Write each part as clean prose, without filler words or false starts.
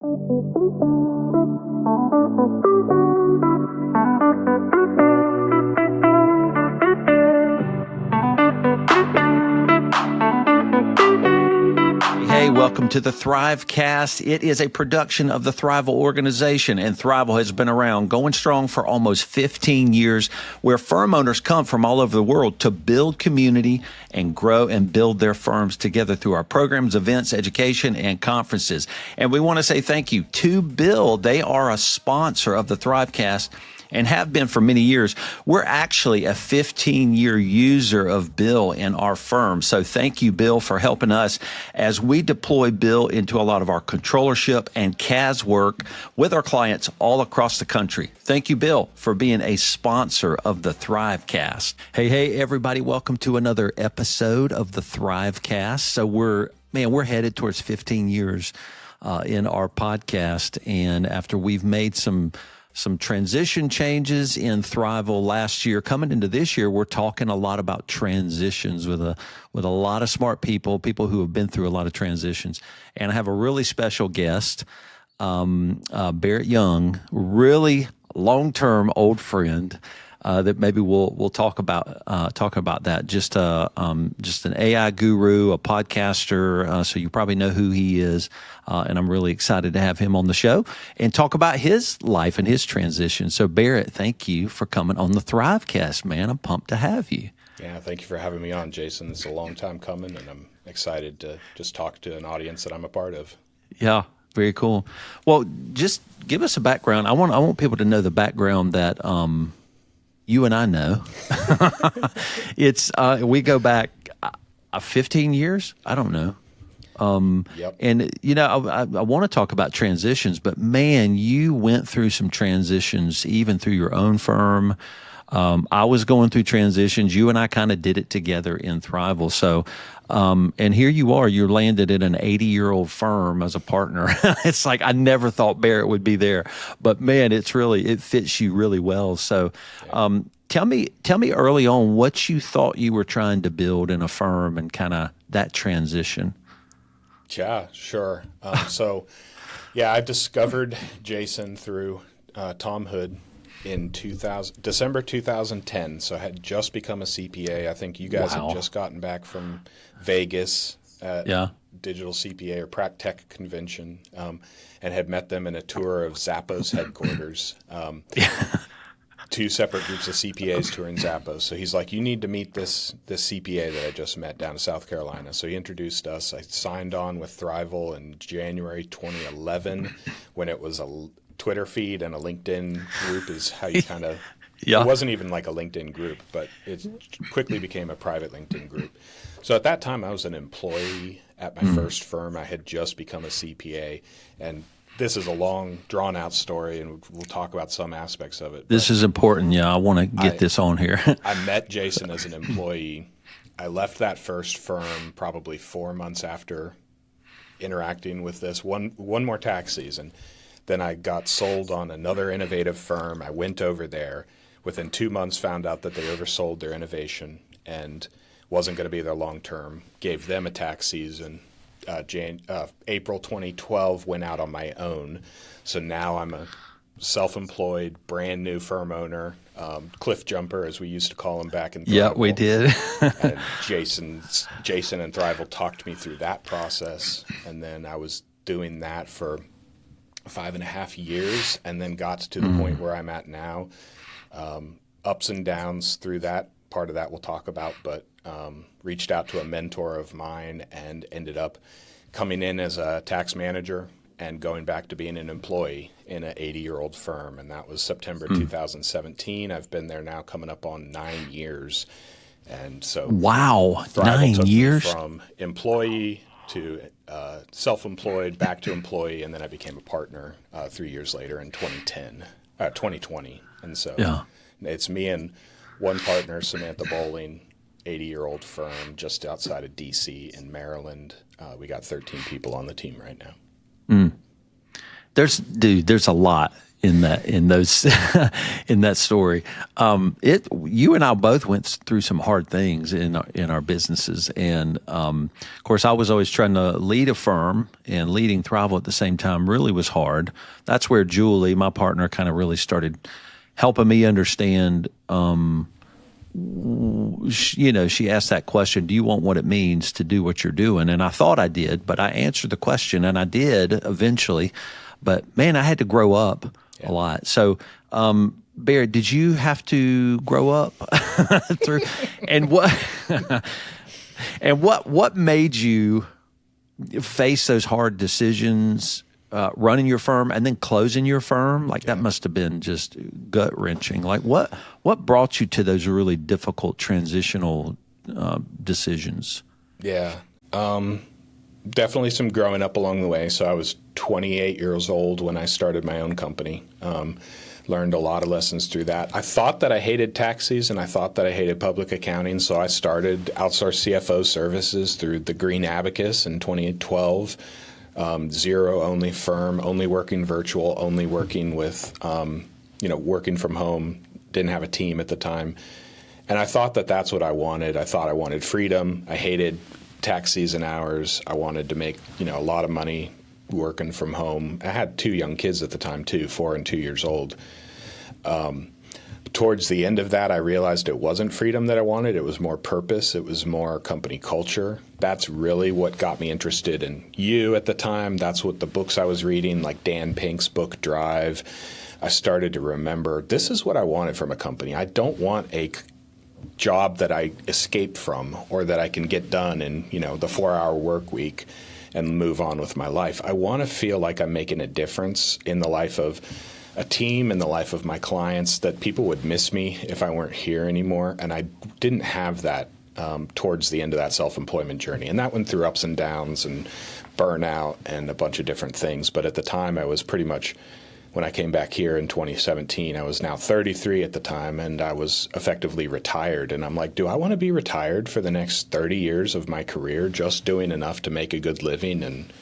Hey, welcome to the Thrivecast. It is a production of the Thrival organization, and Thrival has been around, going strong for almost 15 years, where firm owners come from all over the world to build community and grow and build their firms together through our programs, events, education, and conferences. And we want to say thank you to Bill. They are a sponsor of the Thrivecast and have been for many years. We're actually a 15-year user of Bill in our firm. So thank you, Bill, for helping us as we deploy Bill into a lot of our controllership and CAS work with our clients all across the country. Thank you, Bill, for being a sponsor of the Thrivecast. Hey, everybody. Welcome to another episode of the Thrivecast. So we're headed towards 15 years in our podcast. And after we've made some transition changes in Thrival last year, coming into this year, we're talking a lot about transitions with a lot of smart people who have been through a lot of transitions. And I have a really special guest, Barrett Young, really long-term old friend. That maybe we'll talk about that. Just an AI guru, a podcaster. So you probably know who he is, and I'm really excited to have him on the show and talk about his life and his transition. So Barrett, thank you for coming on the Thrivecast, man. I'm pumped to have you. Yeah, thank you for having me on, Jason. It's a long time coming, and I'm excited to just talk to an audience that I'm a part of. Yeah. Very cool. Well, just give us a background. I want people to know the background that you and I know. It's we go back 15 years. I don't know. Yep. And I want to talk about transitions, but man, you went through some transitions even through your own firm. I was going through transitions. You and I kind of did it together in Thrival. So, and here you are, you're landed in an 80-year-old firm as a partner. It's like, I never thought Barrett would be there, but man, it fits you really well. So, tell me early on what you thought you were trying to build in a firm and kind of that transition. Yeah, sure. I discovered Jason through Tom Hood in December 2010. So I had just become a CPA. I think you guys had just gotten back from Vegas at Digital CPA or Prac Tech Convention, and had met them in a tour of Zappos headquarters. Two separate groups of CPAs touring Zappos. So he's like, you need to meet this CPA that I just met down in South Carolina. So he introduced us. I signed on with Thrival in January 2011 when it was a Twitter feed and a LinkedIn group is how you kind of It wasn't even like a LinkedIn group, but it quickly became a private LinkedIn group. So at that time, I was an employee at my first firm. I had just become a CPA, and this is a long, drawn-out story, and we'll talk about some aspects of it. This is important. Yeah, I want to get this on here. I met Jason as an employee. I left that first firm probably 4 months after interacting with this one more tax season. Then I got sold on another innovative firm. I went over there. Within 2 months, found out that they oversold their innovation and wasn't going to be there long term. Gave them a tax season. April 2012, went out on my own. So now I'm a self-employed, brand new firm owner, cliff jumper, as we used to call him back in Thrival. Yeah, we did. And Jason and Thrival talked me through that process. And then I was doing that for 5.5 years, and then got to the point where I'm at now. Ups and downs through that. Part of that we'll talk about, but reached out to a mentor of mine and ended up coming in as a tax manager and going back to being an employee in an 80-year-old firm, and that was September 2017. I've been there now coming up on 9 years, and so wow, Thrival 9 took years me from employee to self-employed, back to employee, and then I became a partner 3 years later in 2020. And so it's me and one partner, Samantha Bowling, 80-year-old firm just outside of D.C. in Maryland. We got 13 people on the team right now. There's a lot. in those in that story. You and I both went through some hard things in our businesses, and of course, I was always trying to lead a firm, and leading Thrival at the same time really was hard. That's where Julie, my partner, kind of really started helping me understand. She asked that question, do you want what it means to do what you're doing? And I thought I did, but I answered the question, and I did eventually. But man, I had to grow up a lot. So, Barrett, did you have to grow up through? And what made you face those hard decisions? Running your firm and then closing your firm, that must have been just gut wrenching. Like what brought you to those really difficult transitional decisions? Yeah, definitely some growing up along the way. So I was 28 years old when I started my own company. Learned a lot of lessons through that. I thought that I hated tax season. I thought that I hated public accounting. So I started outsourced CFO services through the Green Abacus in 2012. Zero only firm, only working virtual, only working with, working from home, didn't have a team at the time. And I thought that that's what I wanted. I thought I wanted freedom. I hated tax season hours. I wanted to make, a lot of money working from home. I had 2 young kids at the time too, 4 and 2 years old. Towards the end of that, I realized it wasn't freedom that I wanted. It was more purpose. It was more company culture. That's really what got me interested in you at the time. That's what the books I was reading, like Dan Pink's book, Drive. I started to remember, this is what I wanted from a company. I don't want a job that I escape from or that I can get done in, the 4-hour work week and move on with my life. I want to feel like I'm making a difference in the life of a team, in the life of my clients, that people would miss me if I weren't here anymore. And I didn't have that towards the end of that self-employment journey. And that went through ups and downs and burnout and a bunch of different things. But at the time, I was pretty much, when I came back here in 2017, I was now 33 at the time, and I was effectively retired. And I'm like, do I want to be retired for the next 30 years of my career, just doing enough to make a good living and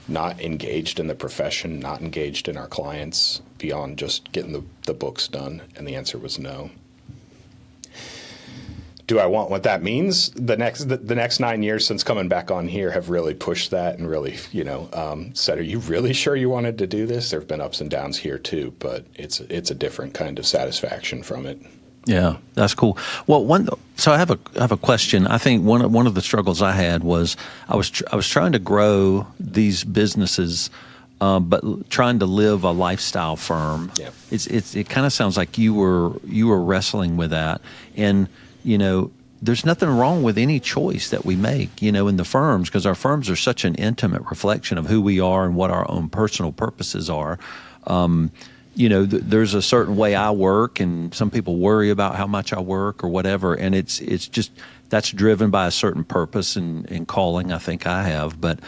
not engaged in the profession, not engaged in our clients beyond just getting the books done? And the answer was no. Do I want what that means? The next 9 years since coming back on here have really pushed that and really, said, are you really sure you wanted to do this? There have been ups and downs here too, but it's a different kind of satisfaction from it. Yeah, that's cool. Well, so I have a question. I think one of the struggles I had was I was trying to grow these businesses, but trying to live a lifestyle firm. Yeah. It kind of sounds like you were wrestling with that, and there's nothing wrong with any choice that we make, in the firms, because our firms are such an intimate reflection of who we are and what our own personal purposes are. There's a certain way I work, and some people worry about how much I work or whatever, and it's just that's driven by a certain purpose and calling I think I have. But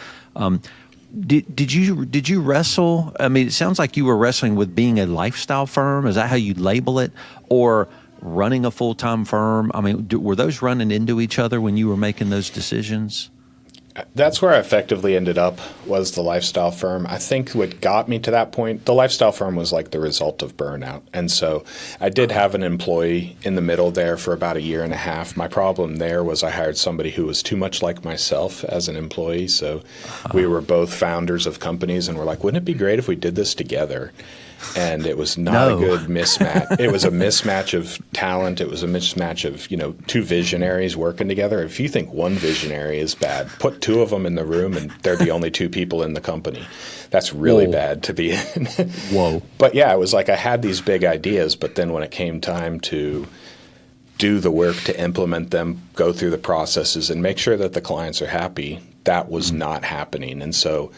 did you wrestle? I mean, it sounds like you were wrestling with being a lifestyle firm. Is that how you label it, or running a full-time firm? I mean, were those running into each other when you were making those decisions? That's where I effectively ended up, was the lifestyle firm. I think what got me to that point, the lifestyle firm was like the result of burnout. And so I did have an employee in the middle there for about 1.5 years. My problem there was I hired somebody who was too much like myself as an employee. So we were both founders of companies, and we're like, wouldn't it be great if we did this together? And it was not a good mismatch. It was a mismatch of talent. It was a mismatch of, 2 visionaries working together. If you think one visionary is bad, put 2 of them in the room and they're the only 2 people in the company. That's really bad to be in. Whoa. But yeah, it was like I had these big ideas, but then when it came time to do the work to implement them, go through the processes and make sure that the clients are happy, that was not happening. And so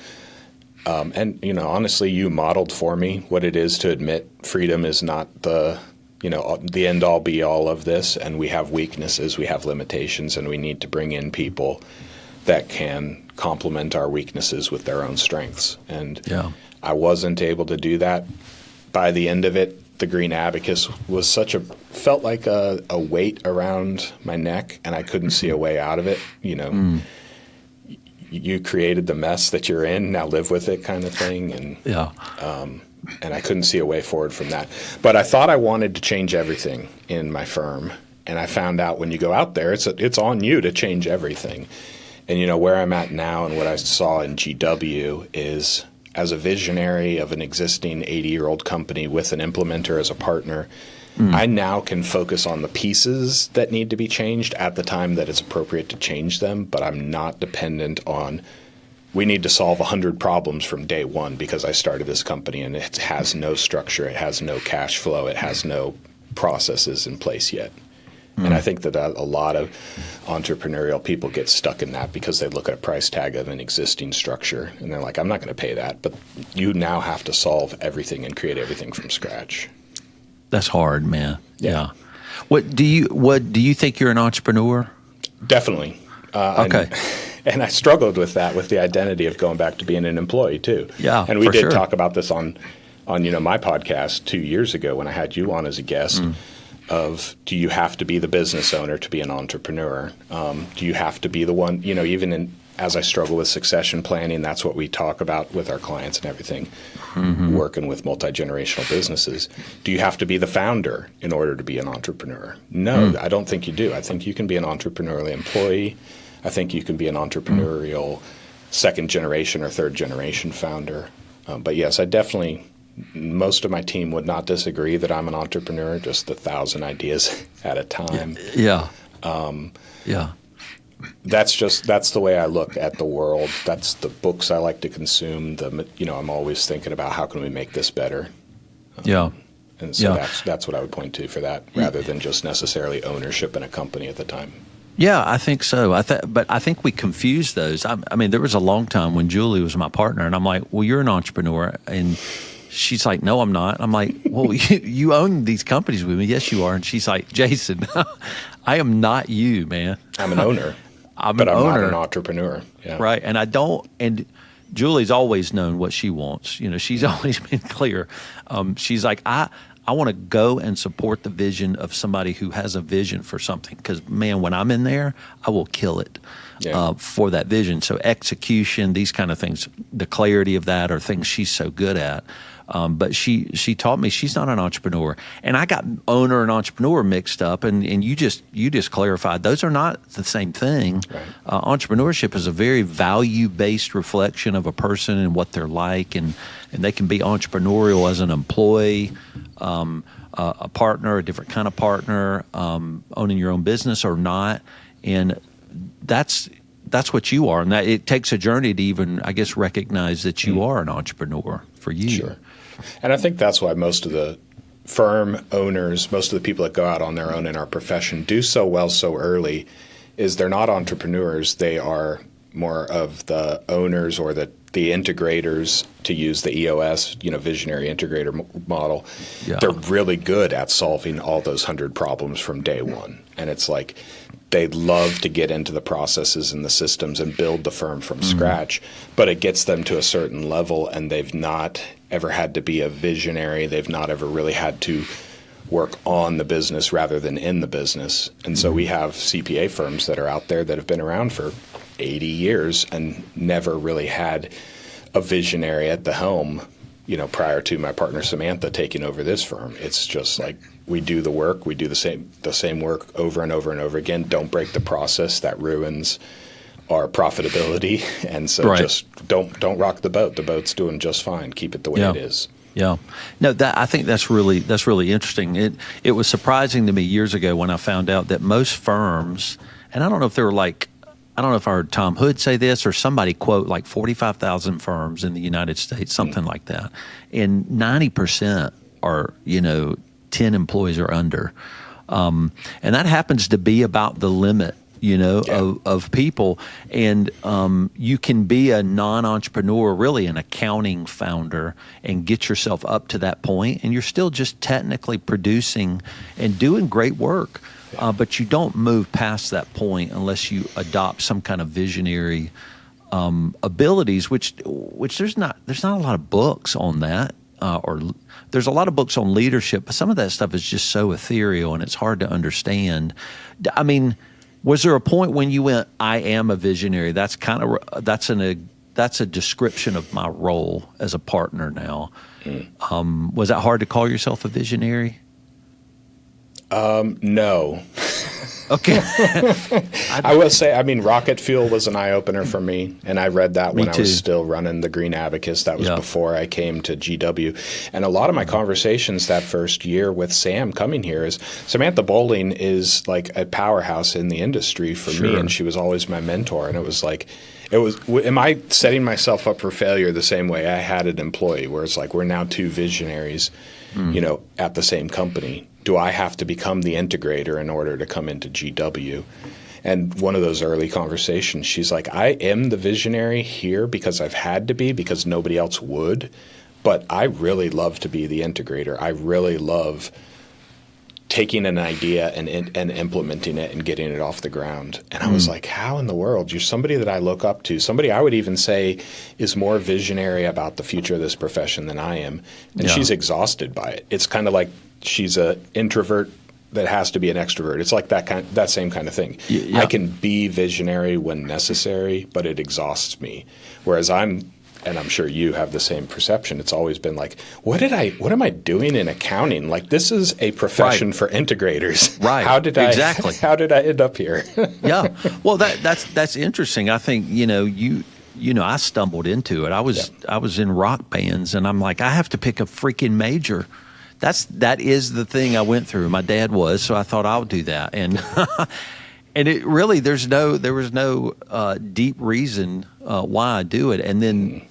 honestly, you modeled for me what it is to admit freedom is not the end all be all of this, and we have weaknesses, we have limitations, and we need to bring in people that can complement our weaknesses with their own strengths. And I wasn't able to do that. By the end of it, the Green Abacus was felt like a weight around my neck, and I couldn't see a way out of it. you created the mess that you're in, now live with it kind of thing. And and I couldn't see a way forward from that. But I thought I wanted to change everything in my firm. And I found out when you go out there, it's on you to change everything. And, where I'm at now and what I saw in GW is, as a visionary of an existing 80-year-old company with an implementer as a partner, I now can focus on the pieces that need to be changed at the time that it's appropriate to change them, but I'm not dependent on, we need to solve 100 problems from day one because I started this company and it has no structure, it has no cash flow, it has no processes in place yet. And I think that a lot of entrepreneurial people get stuck in that because they look at a price tag of an existing structure and they're like, I'm not going to pay that. But you now have to solve everything and create everything from scratch. That's hard, man. Yeah. What do you think you're an entrepreneur? Definitely. Okay. And I struggled with that, with the identity of going back to being an employee too. Yeah. And we did talk about this on my podcast 2 years ago when I had you on as a guest. Of, do you have to be the business owner to be an entrepreneur? Do you have to be the one, even as I struggle with succession planning, that's what we talk about with our clients and everything, working with multi-generational businesses. Do you have to be the founder in order to be an entrepreneur? No, I don't think you do. I think you can be an entrepreneurial employee. I think you can be an entrepreneurial second generation or third generation founder. But yes, I definitely... Most of my team would not disagree that I'm an entrepreneur, just 1,000 ideas at a time. Yeah. That's the way I look at the world. That's the books I like to consume. I'm always thinking about how can we make this better. And so that's what I would point to for that, rather than just necessarily ownership in a company at the time. Yeah, I think so. But I think we confuse those. I mean, there was a long time when Julie was my partner, and I'm like, well, you're an entrepreneur. And she's like, no, I'm not. I'm like, well, you own these companies with me. Yes, you are. And she's like, Jason, I am not you, man. I'm an owner. I'm not an entrepreneur. Yeah. Right. And I don't, and Julie's always known what she wants. She's always been clear. She's like, I want to go and support the vision of somebody who has a vision for something. Because, man, when I'm in there, I will kill it for that vision. So execution, these kind of things, the clarity of that are things she's so good at. But she taught me she's not an entrepreneur. And I got owner and entrepreneur mixed up, and you just clarified those are not the same thing. Right. Entrepreneurship is a very value-based reflection of a person and what they're like, and they can be entrepreneurial as an employee, a partner, a different kind of partner, owning your own business or not. And that's what you are. And that it takes a journey to even, I guess, recognize that you are an entrepreneur for you. Sure. And I think that's why most of the firm owners, most of the people that go out on their own in our profession do so well so early, is they're not entrepreneurs. They are more of the owners or the integrators, to use the EOS, visionary integrator model. Yeah. They're really good at solving all those 100 problems from day one. And it's like they love to get into the processes and the systems and build the firm from scratch, but it gets them to a certain level, and they've not ever had to be a visionary. They've not ever really had to work on the business rather than in the business. And so we have CPA firms that are out there that have been around for 80 years and never really had a visionary at the helm, prior to my partner Samantha taking over this firm. It's just like we do the work, we do the same work over and over and over again. Don't break the process. That ruins our profitability. And so just don't rock the boat. The boat's doing just fine. Keep it the way it is. Yeah. No, I think that's really interesting. It was surprising to me years ago when I found out that most firms, and I don't know if they were like, I don't know if I heard Tom Hood say this or somebody quote like 45,000 firms in the United States, something like that. And 90% are, 10 employees or under. And that happens to be about the limit, of people. And you can be a non-entrepreneur, really an accounting founder, and get yourself up to that point, and you're still just technically producing and doing great work. But you don't move past that point unless you adopt some kind of visionary abilities, which there's not a lot of books on that, or there's a lot of books on leadership, but some of that stuff is just so ethereal and it's hard to understand. I mean, Was there a point when you went, I am a visionary? That's a description of my role as a partner now. Was that hard to call yourself a visionary? No. Okay. I will say, I mean, rocket fuel was an eye-opener for me, and I read that when I was still running the Green Abacus. That was before I came to GW. And a lot of my conversations that first year with Sam coming here is, Samantha Bowling is like a powerhouse in the industry for me, and she was always my mentor. And it was like, am I setting myself up for failure the same way I had an employee, where it's like, we're now two visionaries, at the same company? Do I have to become the integrator in order to come into GW? And one of those early conversations, she's like, I am the visionary here because I've had to be, because nobody else would. But I really love to be the integrator. I really love taking an idea and implementing it and getting it off the ground. And I was like, how in the world? You're somebody that I look up to, somebody I would even say is more visionary about the future of this profession than I am. And she's exhausted by it. It's kind of like she's an introvert that has to be an extrovert. It's like that same kind of thing. I can be visionary when necessary, but it exhausts me. Whereas and I'm sure you have the same perception, it's always been like, what am I doing in accounting? Like, this is a profession for integrators. Right. How did I end up here? Yeah. Well, that's interesting. I think, I stumbled into it. I was in rock bands, and I'm like, I have to pick a freaking major. That is the thing I went through. My dad was, so I thought I'll do that. And and it really, there was no deep reason why I do it. And then,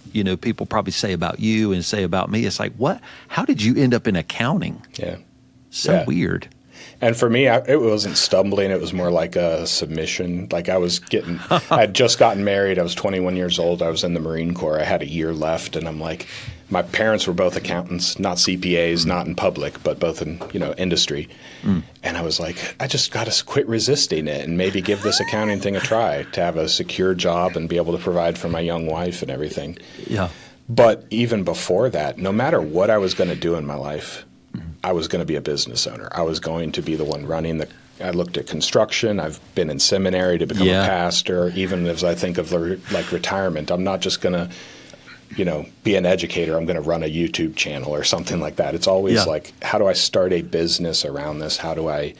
people probably say about you and say about me, it's like, what? How did you end up in accounting? Yeah. So weird. And for me, it wasn't stumbling. It was more like a submission. Like I had just gotten married. I was 21 years old. I was in the Marine Corps. I had a year left. And I'm like, my parents were both accountants, not CPAs, not in public, but both in, industry. And I was like, I just got to quit resisting it and maybe give this accounting thing a try, to have a secure job and be able to provide for my young wife and everything. Yeah. But even before that, no matter what I was going to do in my life, I was going to be a business owner. I was going to be the one running I looked at construction. I've been in seminary to become a pastor. Even as I think of like retirement, I'm not just going to, be an educator. I'm going to run a YouTube channel or something like that. It's always like, how do I start a business around this? How do I,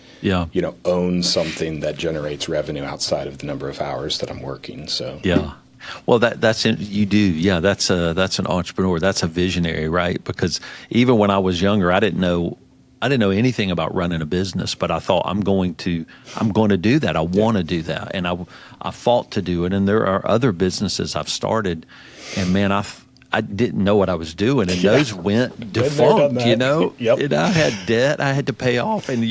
own something that generates revenue outside of the number of hours that I'm working? So well, you do. Yeah, that's an entrepreneur. That's a visionary, right? Because even when I was younger, I didn't know anything about running a business, but I thought I'm going to do that. I want to do that, and I fought to do it. And there are other businesses I've started, and man, I didn't know what I was doing, and those went defunct. Yep. And I had debt I had to pay off, and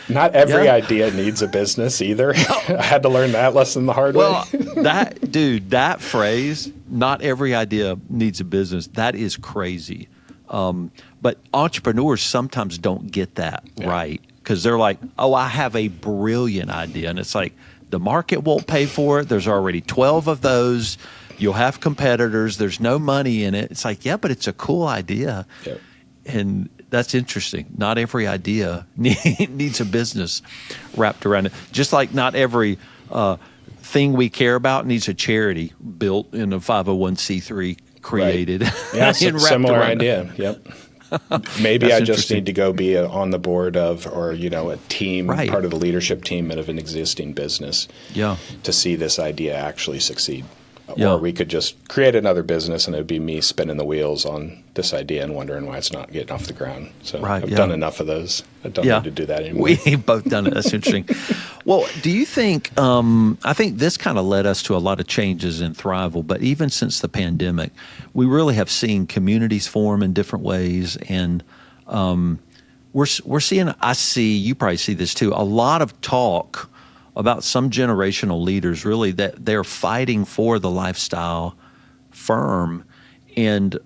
not every idea needs a business either. I had to learn that lesson the hard way. Well, that phrase, not every idea needs a business, that is crazy. But entrepreneurs sometimes don't get that right, because they're like, oh, I have a brilliant idea. And it's like, the market won't pay for it. There's already 12 of those. You'll have competitors. There's no money in it. It's like, yeah, but it's a cool idea. Yep. And that's interesting. Not every idea needs a business wrapped around it. Just like not every thing we care about needs a charity built in a 501c3 created. Right. Yeah, similar idea. Yep. Maybe I just need to go be on the board of, or a team, part of the leadership team of an existing business, to see this idea actually succeed. Or we could just create another business, and it would be me spinning the wheels on this idea and wondering why it's not getting off the ground. So I've done enough of those. I don't need to do that anymore. We've both done it. That's interesting. Well, do you think, I think this kind of led us to a lot of changes in Thrival, but even since the pandemic, we really have seen communities form in different ways. And we're seeing, you probably see this too, a lot of talk about some generational leaders really that they're fighting for the lifestyle firm. And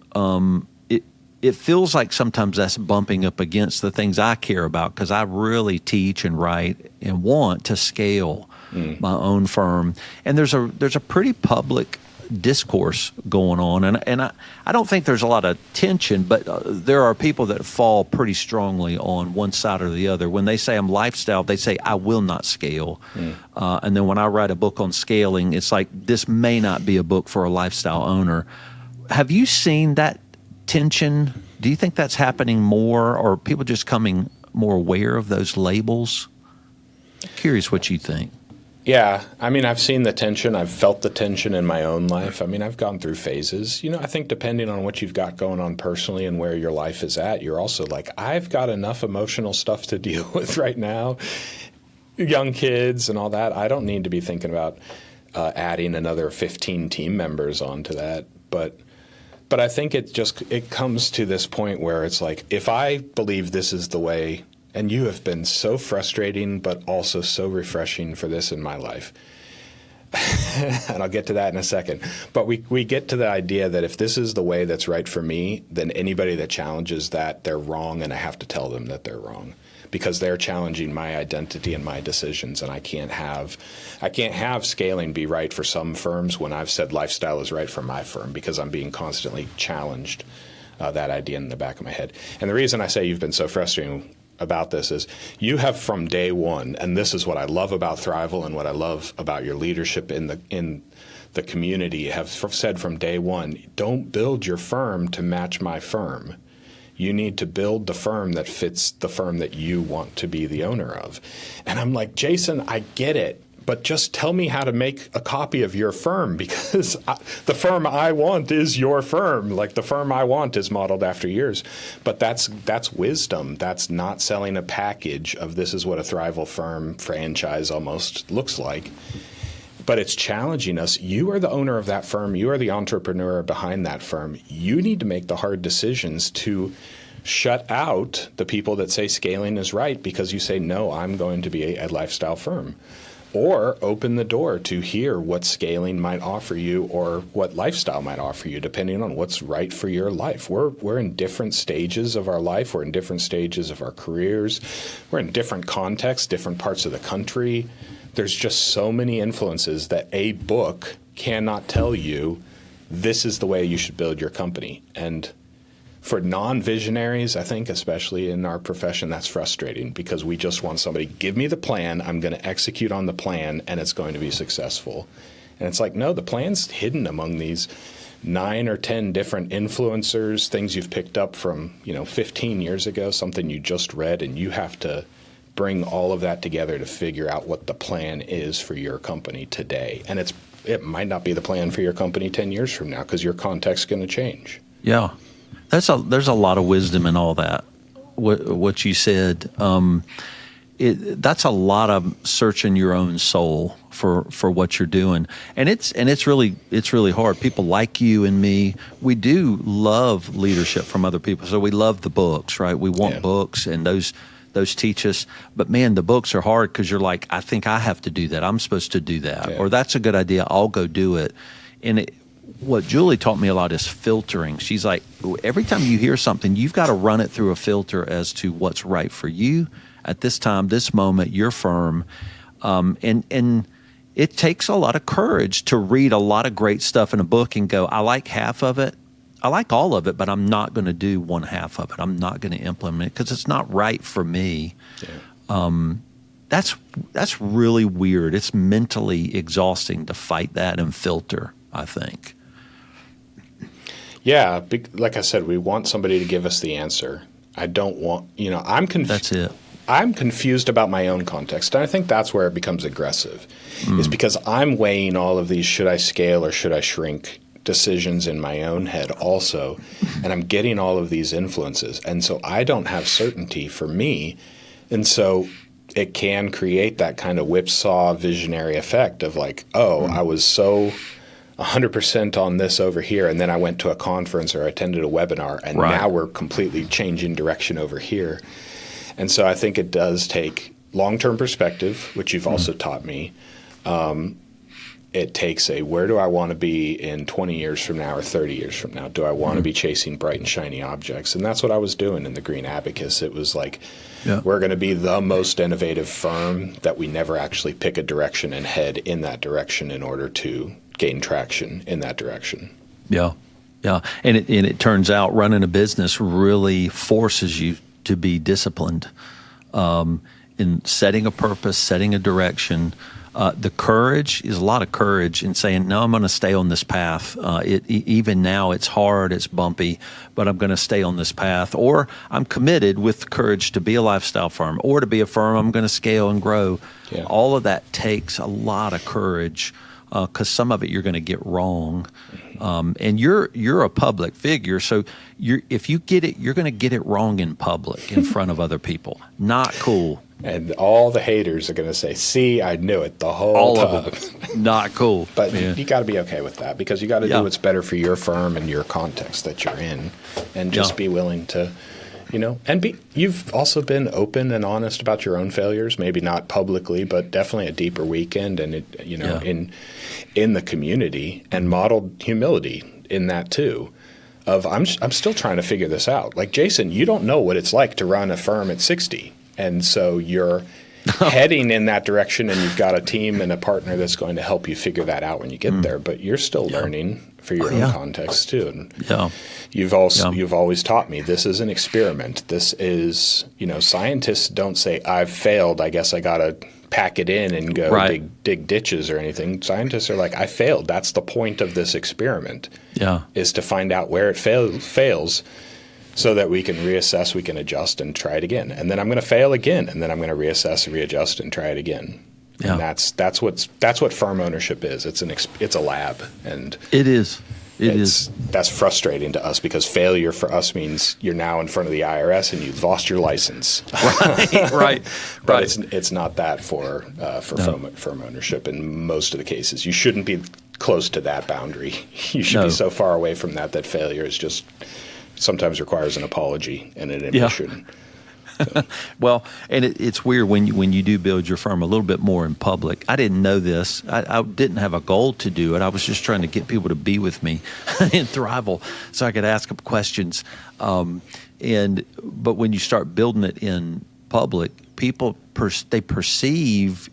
it feels like sometimes that's bumping up against the things I care about, because I really teach and write and want to scale my own firm. And there's a pretty public discourse going on, and I don't think there's a lot of tension, but there are people that fall pretty strongly on one side or the other. When they say I'm lifestyle, they say I will not scale, and then when I write a book on scaling, it's like this may not be a book for a lifestyle owner. Have you seen that tension? Do you think that's happening more, or are people just coming more aware of those labels? Curious what you think. Yeah, I mean, I've seen the tension. I've felt the tension in my own life. I mean, I've gone through phases. You know, I think depending on what you've got going on personally and where your life is at, you're also like, I've got enough emotional stuff to deal with right now. Young kids and all that. I don't need to be thinking about adding another 15 team members onto that. But I think it comes to this point where it's like, if I believe this is the way. And you have been so frustrating, but also so refreshing for this in my life. And I'll get to that in a second. But we get to the idea that if this is the way that's right for me, then anybody that challenges that, they're wrong, and I have to tell them that they're wrong because they're challenging my identity and my decisions. And I can't have scaling be right for some firms when I've said lifestyle is right for my firm because I'm being constantly challenged that idea in the back of my head. And the reason I say you've been so frustrating about this is you have from day one, and this is what I love about Thrival and what I love about your leadership in the community, have said from day one, don't build your firm to match my firm. You need to build the firm that fits the firm that you want to be the owner of. And I'm like, Jason, I get it. But just tell me how to make a copy of your firm because the firm I want is your firm. Like the firm I want is modeled after yours. But that's wisdom. That's not selling a package of this is what a Thrival firm franchise almost looks like. But it's challenging us. You are the owner of that firm. You are the entrepreneur behind that firm. You need to make the hard decisions to shut out the people that say scaling is right because you say, no, I'm going to be a lifestyle firm. Or open the door to hear what scaling might offer you or what lifestyle might offer you, depending on what's right for your life. We're in different stages of our life. We're in different stages of our careers. We're in different contexts, different parts of the country. There's just so many influences that a book cannot tell you this is the way you should build your company. And for non-visionaries, I think, especially in our profession, that's frustrating because we just want somebody, give me the plan, I'm going to execute on the plan, and it's going to be successful. And it's like, no, the plan's hidden among these 9 or 10 different influencers, things you've picked up from, 15 years ago, something you just read, and you have to bring all of that together to figure out what the plan is for your company today. And it might not be the plan for your company 10 years from now because your context's going to change. Yeah. There's a lot of wisdom in all that. What you said, that's a lot of searching your own soul for what you're doing, and it's really hard. People like you and me, we do love leadership from other people, so we love the books, right? We want books, and those teach us. But man, the books are hard because you're like, I think I have to do that. I'm supposed to do that, or that's a good idea. I'll go do it, and what Julie taught me a lot is filtering. She's like, every time you hear something, you've got to run it through a filter as to what's right for you at this time, this moment, your firm. And it takes a lot of courage to read a lot of great stuff in a book and go, I like half of it. I like all of it, but I'm not going to do one half of it. I'm not going to implement it because it's not right for me. Yeah. That's really weird. It's mentally exhausting to fight that and filter, I think. Yeah, like I said, we want somebody to give us the answer. I don't want, I'm confused. That's it. I'm confused about my own context, and I think that's where it becomes aggressive, is because I'm weighing all of these should I scale or should I shrink decisions in my own head also, and I'm getting all of these influences, and so I don't have certainty for me, and so it can create that kind of whipsaw visionary effect of like, I was so 100% on this over here, and then I went to a conference or attended a webinar, and now we're completely changing direction over here. And so I think it does take long-term perspective, which you've also taught me. It takes where do I want to be in 20 years from now or 30 years from now? Do I want to be chasing bright and shiny objects? And that's what I was doing in the Green Abacus. It was like, we're going to be the most innovative firm that we never actually pick a direction and head in that direction in order to gain traction in that direction. Yeah. Yeah. And it turns out running a business really forces you to be disciplined in setting a purpose, setting a direction. The courage is a lot of courage in saying, no, I'm going to stay on this path. Even now it's hard, it's bumpy, but I'm going to stay on this path. Or I'm committed with courage to be a lifestyle firm or to be a firm I'm going to scale and grow. Yeah. All of that takes a lot of courage because some of it you're going to get wrong. And you're a public figure, so if you get it, you're going to get it wrong in public in front of other people. Not cool. And all the haters are going to say, see, I knew it the whole time. Of them. Not cool. But you got to be okay with that because you got to do what's better for your firm and your context that you're in, and just be willing to, and you've also been open and honest about your own failures, maybe not publicly, but definitely a deeper weekend and in the community, and modeled humility in that too. I'm still trying to figure this out. Like, Jason, you don't know what it's like to run a firm at 60. And so you're heading in that direction, and you've got a team and a partner that's going to help you figure that out when you get there. But you're still learning for your own context too. And you've always taught me this is an experiment. This is, scientists don't say, I've failed, I guess I got to pack it in and go dig ditches or anything. Scientists are like, I failed. That's the point of this experiment. Is to find out where it fails. So that we can reassess, we can adjust, and try it again. And then I'm going to fail again, and then I'm going to reassess, readjust, and try it again. And that's what firm ownership is. It's a lab, and it is. It is. That's frustrating to us because failure for us means you're now in front of the IRS and you've lost your license. Right. But it's not that for firm ownership in most of the cases. You shouldn't be close to that boundary. You should be so far away from that failure is just sometimes requires an apology and an admission. So. Well, and it's weird when you do build your firm a little bit more in public. I didn't know this. I didn't have a goal to do it. I was just trying to get people to be with me in Thrival so I could ask them questions. But when you start building it in public, people they perceive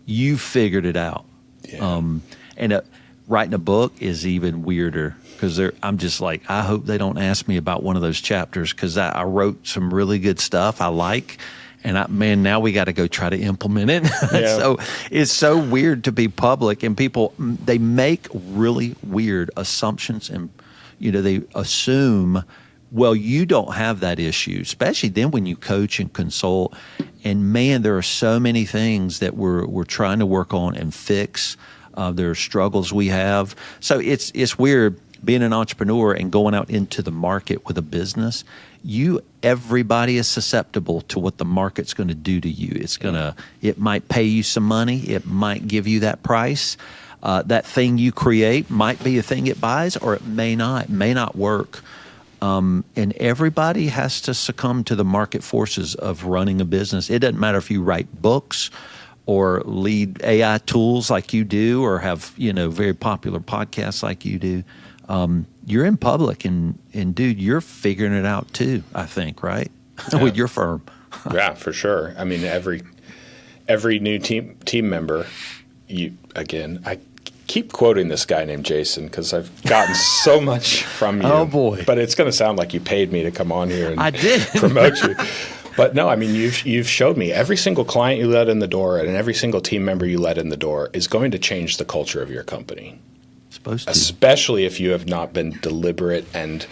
you figured it out. Yeah. Writing a book is even weirder because I'm just like, I hope they don't ask me about one of those chapters because I wrote some really good stuff I like, and now we got to go try to implement it. Yeah. So it's so weird to be public, and people, they make really weird assumptions, and they assume, well, you don't have that issue, especially then when you coach and consult. And man, there are so many things that we're trying to work on and fix. There are struggles we have. So it's weird being an entrepreneur and going out into the market with a business. Everybody is susceptible to what the market's going to do to you. It might pay you some money. It might give you that price. That thing you create might be a thing it buys, or it may not. It may not work. And everybody has to succumb to the market forces of running a business. It doesn't matter if you write books or lead AI tools like you do, or have, very popular podcasts like you do. You're in public and dude, you're figuring it out too, I think, right? Yeah. With your firm. Yeah, for sure. I mean, every new team member, I keep quoting this guy named Jason because I've gotten so much from you. Oh boy. But it's going to sound like you paid me to come on here and I did. promote you. But no, I mean, you've showed me every single client you let in the door and every single team member you let in the door is going to change the culture of your company. Supposed to. Especially if you have not been deliberate and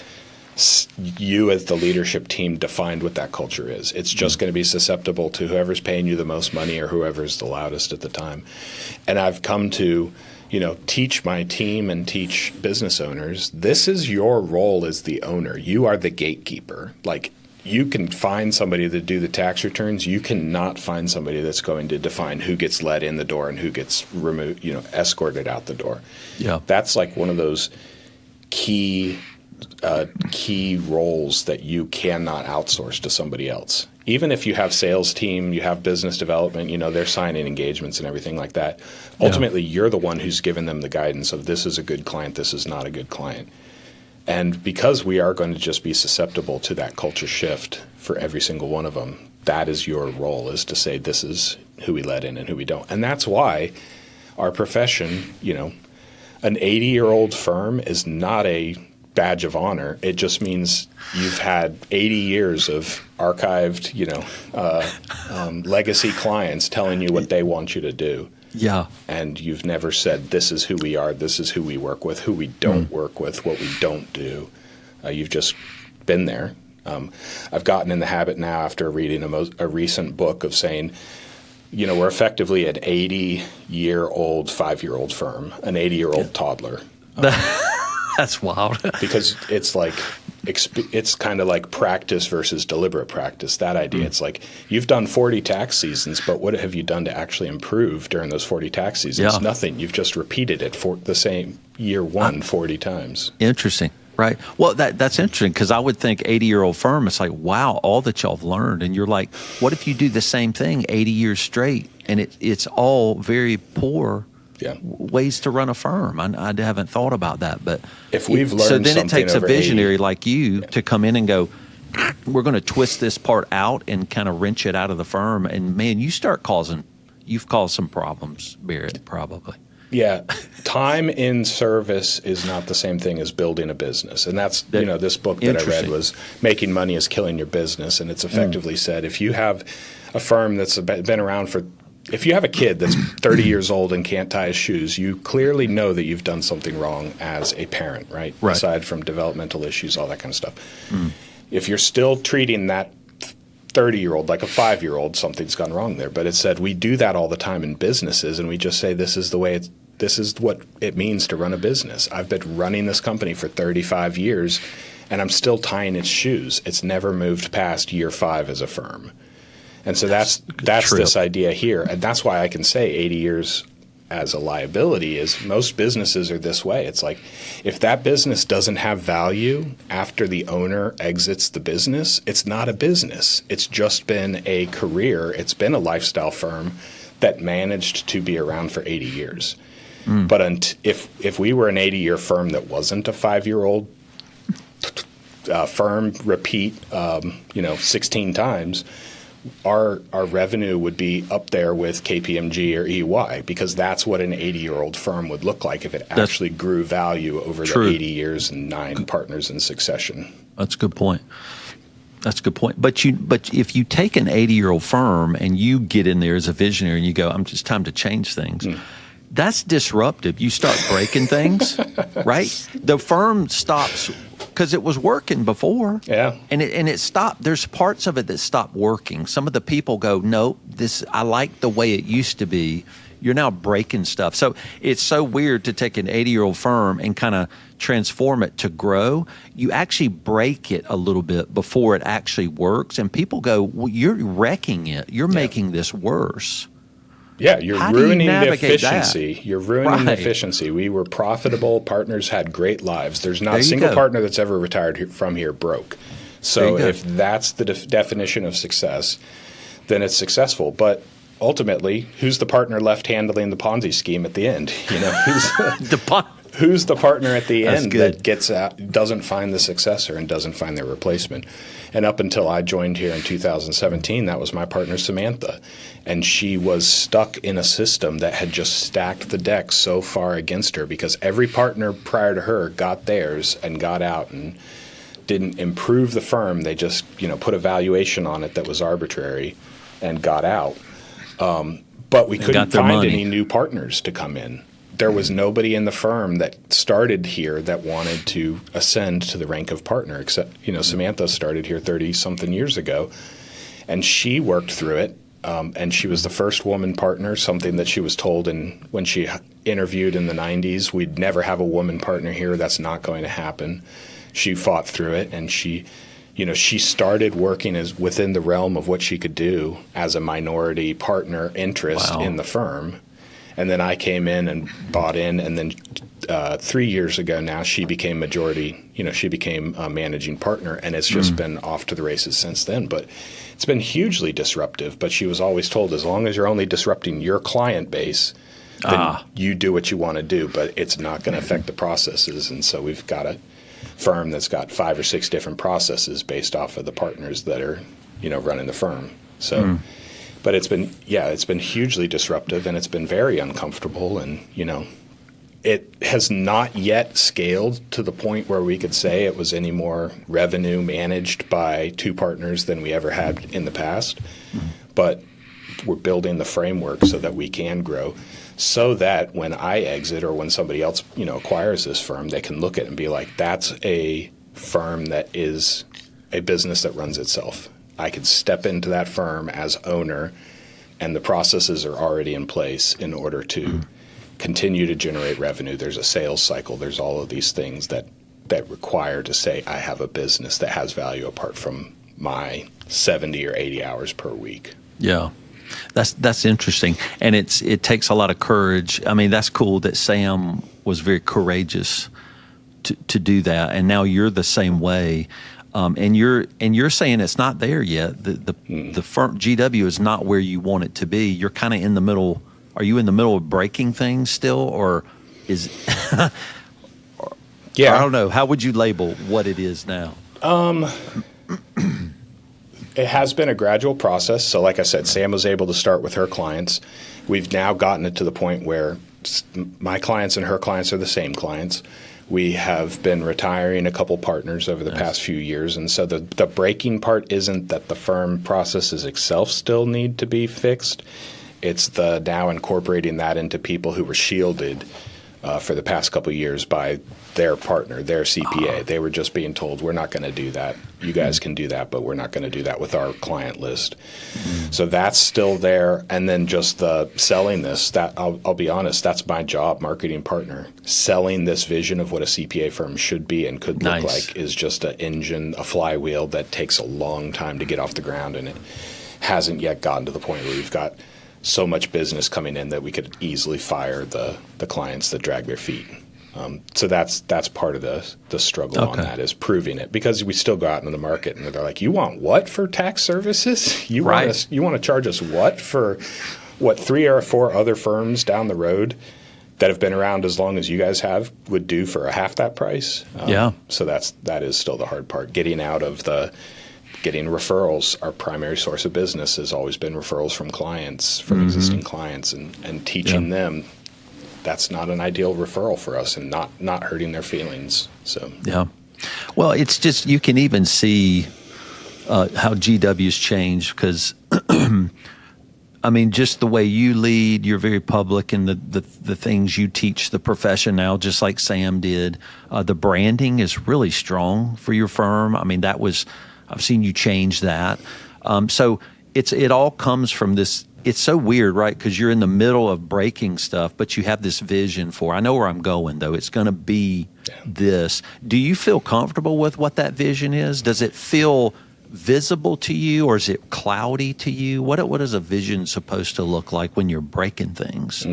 you as the leadership team defined what that culture is. It's just going to be susceptible to whoever's paying you the most money or whoever's the loudest at the time. And I've come to teach my team and teach business owners, this is your role as the owner. You are the gatekeeper. Like, you can find somebody to do the tax returns. You cannot find somebody that's going to define who gets let in the door and who gets removed, escorted out the door. Yeah, that's like one of those key roles that you cannot outsource to somebody else. Even if you have sales team, you have business development, they're signing engagements and everything like that. Ultimately, you're the one who's given them the guidance of this is a good client, this is not a good client. And because we are going to just be susceptible to that culture shift for every single one of them, that is your role, is to say this is who we let in and who we don't. And that's why our profession, An 80-year-old firm is not a badge of honor. It just means you've had 80 years of archived, legacy clients telling you what they want you to do. Yeah. And you've never said, this is who we are, this is who we work with, who we don't work with, what we don't do. You've just been there. I've gotten in the habit now after reading a recent book of saying, we're effectively an 80-year-old, 5-year-old firm, an 80-year-old toddler. That's wild. Because it's like it's kind of like practice versus deliberate practice. That idea. It's like you've done 40 tax seasons, but what have you done to actually improve during those 40 tax seasons? Yeah. Nothing. You've just repeated it for the same year 40 times. Interesting. Right. Well, that's interesting because I would think 80-year-old firm, it's like, wow, all that y'all have learned. And you're like, what if you do the same thing 80 years straight? And it's all very poor ways to run a firm. I haven't thought about that. But if we've learned so then something it takes a visionary 80, like you to come in and go, we're going to twist this part out and kind of wrench it out of the firm. And man, you've caused some problems, Barrett, probably. Yeah, time in service is not the same thing as building a business. And that's, this book that I read was Making Money is Killing Your Business. And it's effectively said, if you have a firm that's been around if you have a kid that's 30 years old and can't tie his shoes, you clearly know that you've done something wrong as a parent, right? Aside from developmental issues, all that kind of stuff. If you're still treating that 30-year-old like a 5-year-old, something's gone wrong there. But it said we do that all the time in businesses, and we just say this is what it means to run a business. I've been running this company for 35 years, and I'm still tying its shoes. It's never moved past year 5 as a firm. And so that's this idea here. And that's why I can say 80 years as a liability is most businesses are this way. It's like if that business doesn't have value after the owner exits the business, it's not a business. It's just been a career. It's been a lifestyle firm that managed to be around for 80 years. But if we were an 80-year firm that wasn't a 5-year-old firm, repeat 16 times, our revenue would be up there with KPMG or EY because that's what an 80-year-old firm would look like if it actually grew value over the 80 years and 9 partners in succession. That's a good point. But if you take an 80-year-old firm and you get in there as a visionary and you go, I'm just time to change things. That's disruptive. You start breaking things, right? The firm stops because it was working before. Yeah. And it stopped. There's parts of it that stopped working. Some of the people go, no, I like the way it used to be. You're now breaking stuff. So it's so weird to take an 80-year-old firm and kind of transform it to grow. You actually break it a little bit before it actually works. And people go, well, you're wrecking it. You're making this worse. Yeah, you're ruining the efficiency. That? You're ruining the efficiency. We were profitable. Partners had great lives. There's not a single partner that's ever retired from here broke. So if that's the definition of success, then it's successful. But ultimately, who's the partner left handling the Ponzi scheme at the end? Who's the partner at the end that gets out, doesn't find the successor and doesn't find their replacement? And up until I joined here in 2017, that was my partner, Samantha. And she was stuck in a system that had just stacked the deck so far against her because every partner prior to her got theirs and got out and didn't improve the firm. They just put a valuation on it that was arbitrary and got out. But we couldn't find any new partners to come in. There was nobody in the firm that started here that wanted to ascend to the rank of partner, except, Samantha started here 30-something years ago, and she worked through it, and she was the first woman partner, something that she was told when she interviewed in the 90s, we'd never have a woman partner here, that's not going to happen. She fought through it, and she started working as within the realm of what she could do as a minority partner interest in the firm. And then I came in and bought in, and then 3 years ago now she became she became a managing partner, and it's just been off to the races since then. But it's been hugely disruptive. But she was always told, as long as you're only disrupting your client base, then you do what you want to do, but it's not going to affect the processes. And so we've got a firm that's got 5 or 6 different processes based off of the partners that are, running the firm. So. But it's been hugely disruptive, and it's been very uncomfortable. And It has not yet scaled to the point where we could say it was any more revenue managed by two partners than we ever had in the past. But we're building the framework so that we can grow, so that when I exit or when somebody else, acquires this firm, they can look at it and be like, that's a firm that is a business that runs itself. I could step into that firm as owner, and the processes are already in place in order to continue to generate revenue. There's a sales cycle. There's all of these things that require to say I have a business that has value apart from my 70 or 80 hours per week. Yeah. That's interesting. And it takes a lot of courage. I mean, that's cool that Sam was very courageous to do that. And now you're the same way. And you're saying it's not there yet. The firm GW is not where you want it to be. You're kind of in the middle. Are you in the middle of breaking things still, or is? Yeah, I don't know. How would you label what it is now? It has been a gradual process. So, like I said, Sam was able to start with her clients. We've now gotten it to the point where my clients and her clients are the same clients. We have been retiring a couple partners over the past few years. And so the breaking part isn't that the firm processes itself still need to be fixed. It's the now incorporating that into people who were shielded for the past couple of years by their partner, their CPA. They were just being told, we're not going to do that. You guys can do that, but we're not going to do that with our client list. So that's still there. And then just the selling this, that I'll be honest, that's my job, marketing partner. Selling this vision of what a CPA firm should be and could look like is just an engine, a flywheel that takes a long time to get off the ground. And it hasn't yet gotten to the point where we've got so much business coming in that we could easily fire the clients that drag their feet. So that's part of the struggle on that, is proving it, because we still go out into the market and they're like, you want what for tax services? You want to charge us what for what 3 or 4 other firms down the road that have been around as long as you guys have would do for a half that price? So that is still the hard part, getting out of getting referrals. Our primary source of business has always been referrals from clients, from existing clients, and teaching them that's not an ideal referral for us, and not hurting their feelings. So well, it's just, you can even see how GW's changed, because I mean, just the way you lead, you're very public in the things you teach the profession now, just like Sam did. The branding is really strong for your firm. I mean, I've seen you change that. So it all comes from this. It's so weird, right? Because you're in the middle of breaking stuff, but you have this vision I know where I'm going, though. It's going to be this. Do you feel comfortable with what that vision is? Does it feel visible to you, or is it cloudy to you? What is a vision supposed to look like when you're breaking things?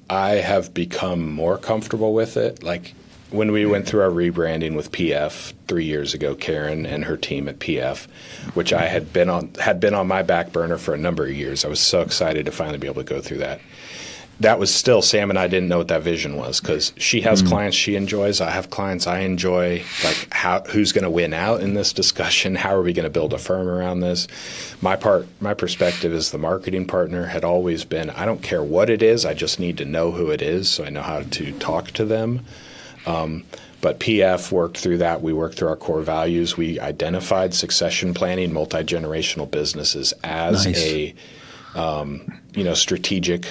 I have become more comfortable with it. Like, when we went through our rebranding with PF 3 years ago, Karen and her team at PF, which I had been on my back burner for a number of years. I was so excited to finally be able to go through that. That was still, Sam and I didn't know what that vision was, because she has clients she enjoys. I have clients I enjoy. Like, who's going to win out in this discussion? How are we going to build a firm around this? My perspective as the marketing partner had always been, I don't care what it is. I just need to know who it is so I know how to talk to them. But PF worked through that. We worked through our core values. We identified succession planning, multi-generational businesses as a strategic,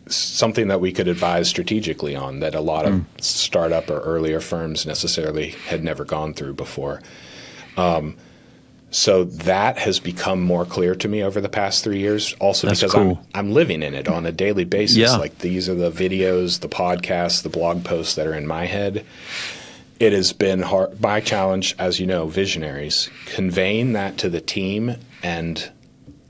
something that we could advise strategically on, that a lot of startup or earlier firms necessarily had never gone through before. So that has become more clear to me over the past 3 years, also because I'm living in it on a daily basis. Like, these are the videos, the podcasts, the blog posts that are in my head. It has been hard. My challenge, as you know, visionaries, conveying that to the team and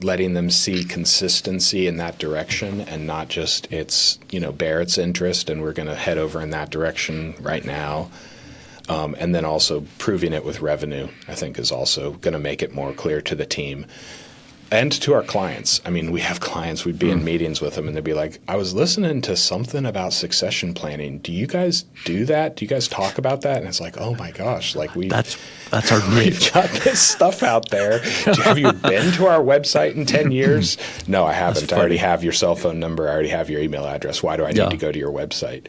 letting them see consistency in that direction, and not just it's, Barrett's interest and we're going to head over in that direction right now. And then also proving it with revenue, I think, is also going to make it more clear to the team. And to our clients. I mean, we have clients, we'd be in meetings with them and they'd be like, I was listening to something about succession planning. Do you guys do that? Do you guys talk about that? And it's like, oh my gosh, like that's our niche. We've got this stuff out there. Have you been to our website in 10 years? No, I haven't. I already have your cell phone number. I already have your email address. Why do I need to go to your website?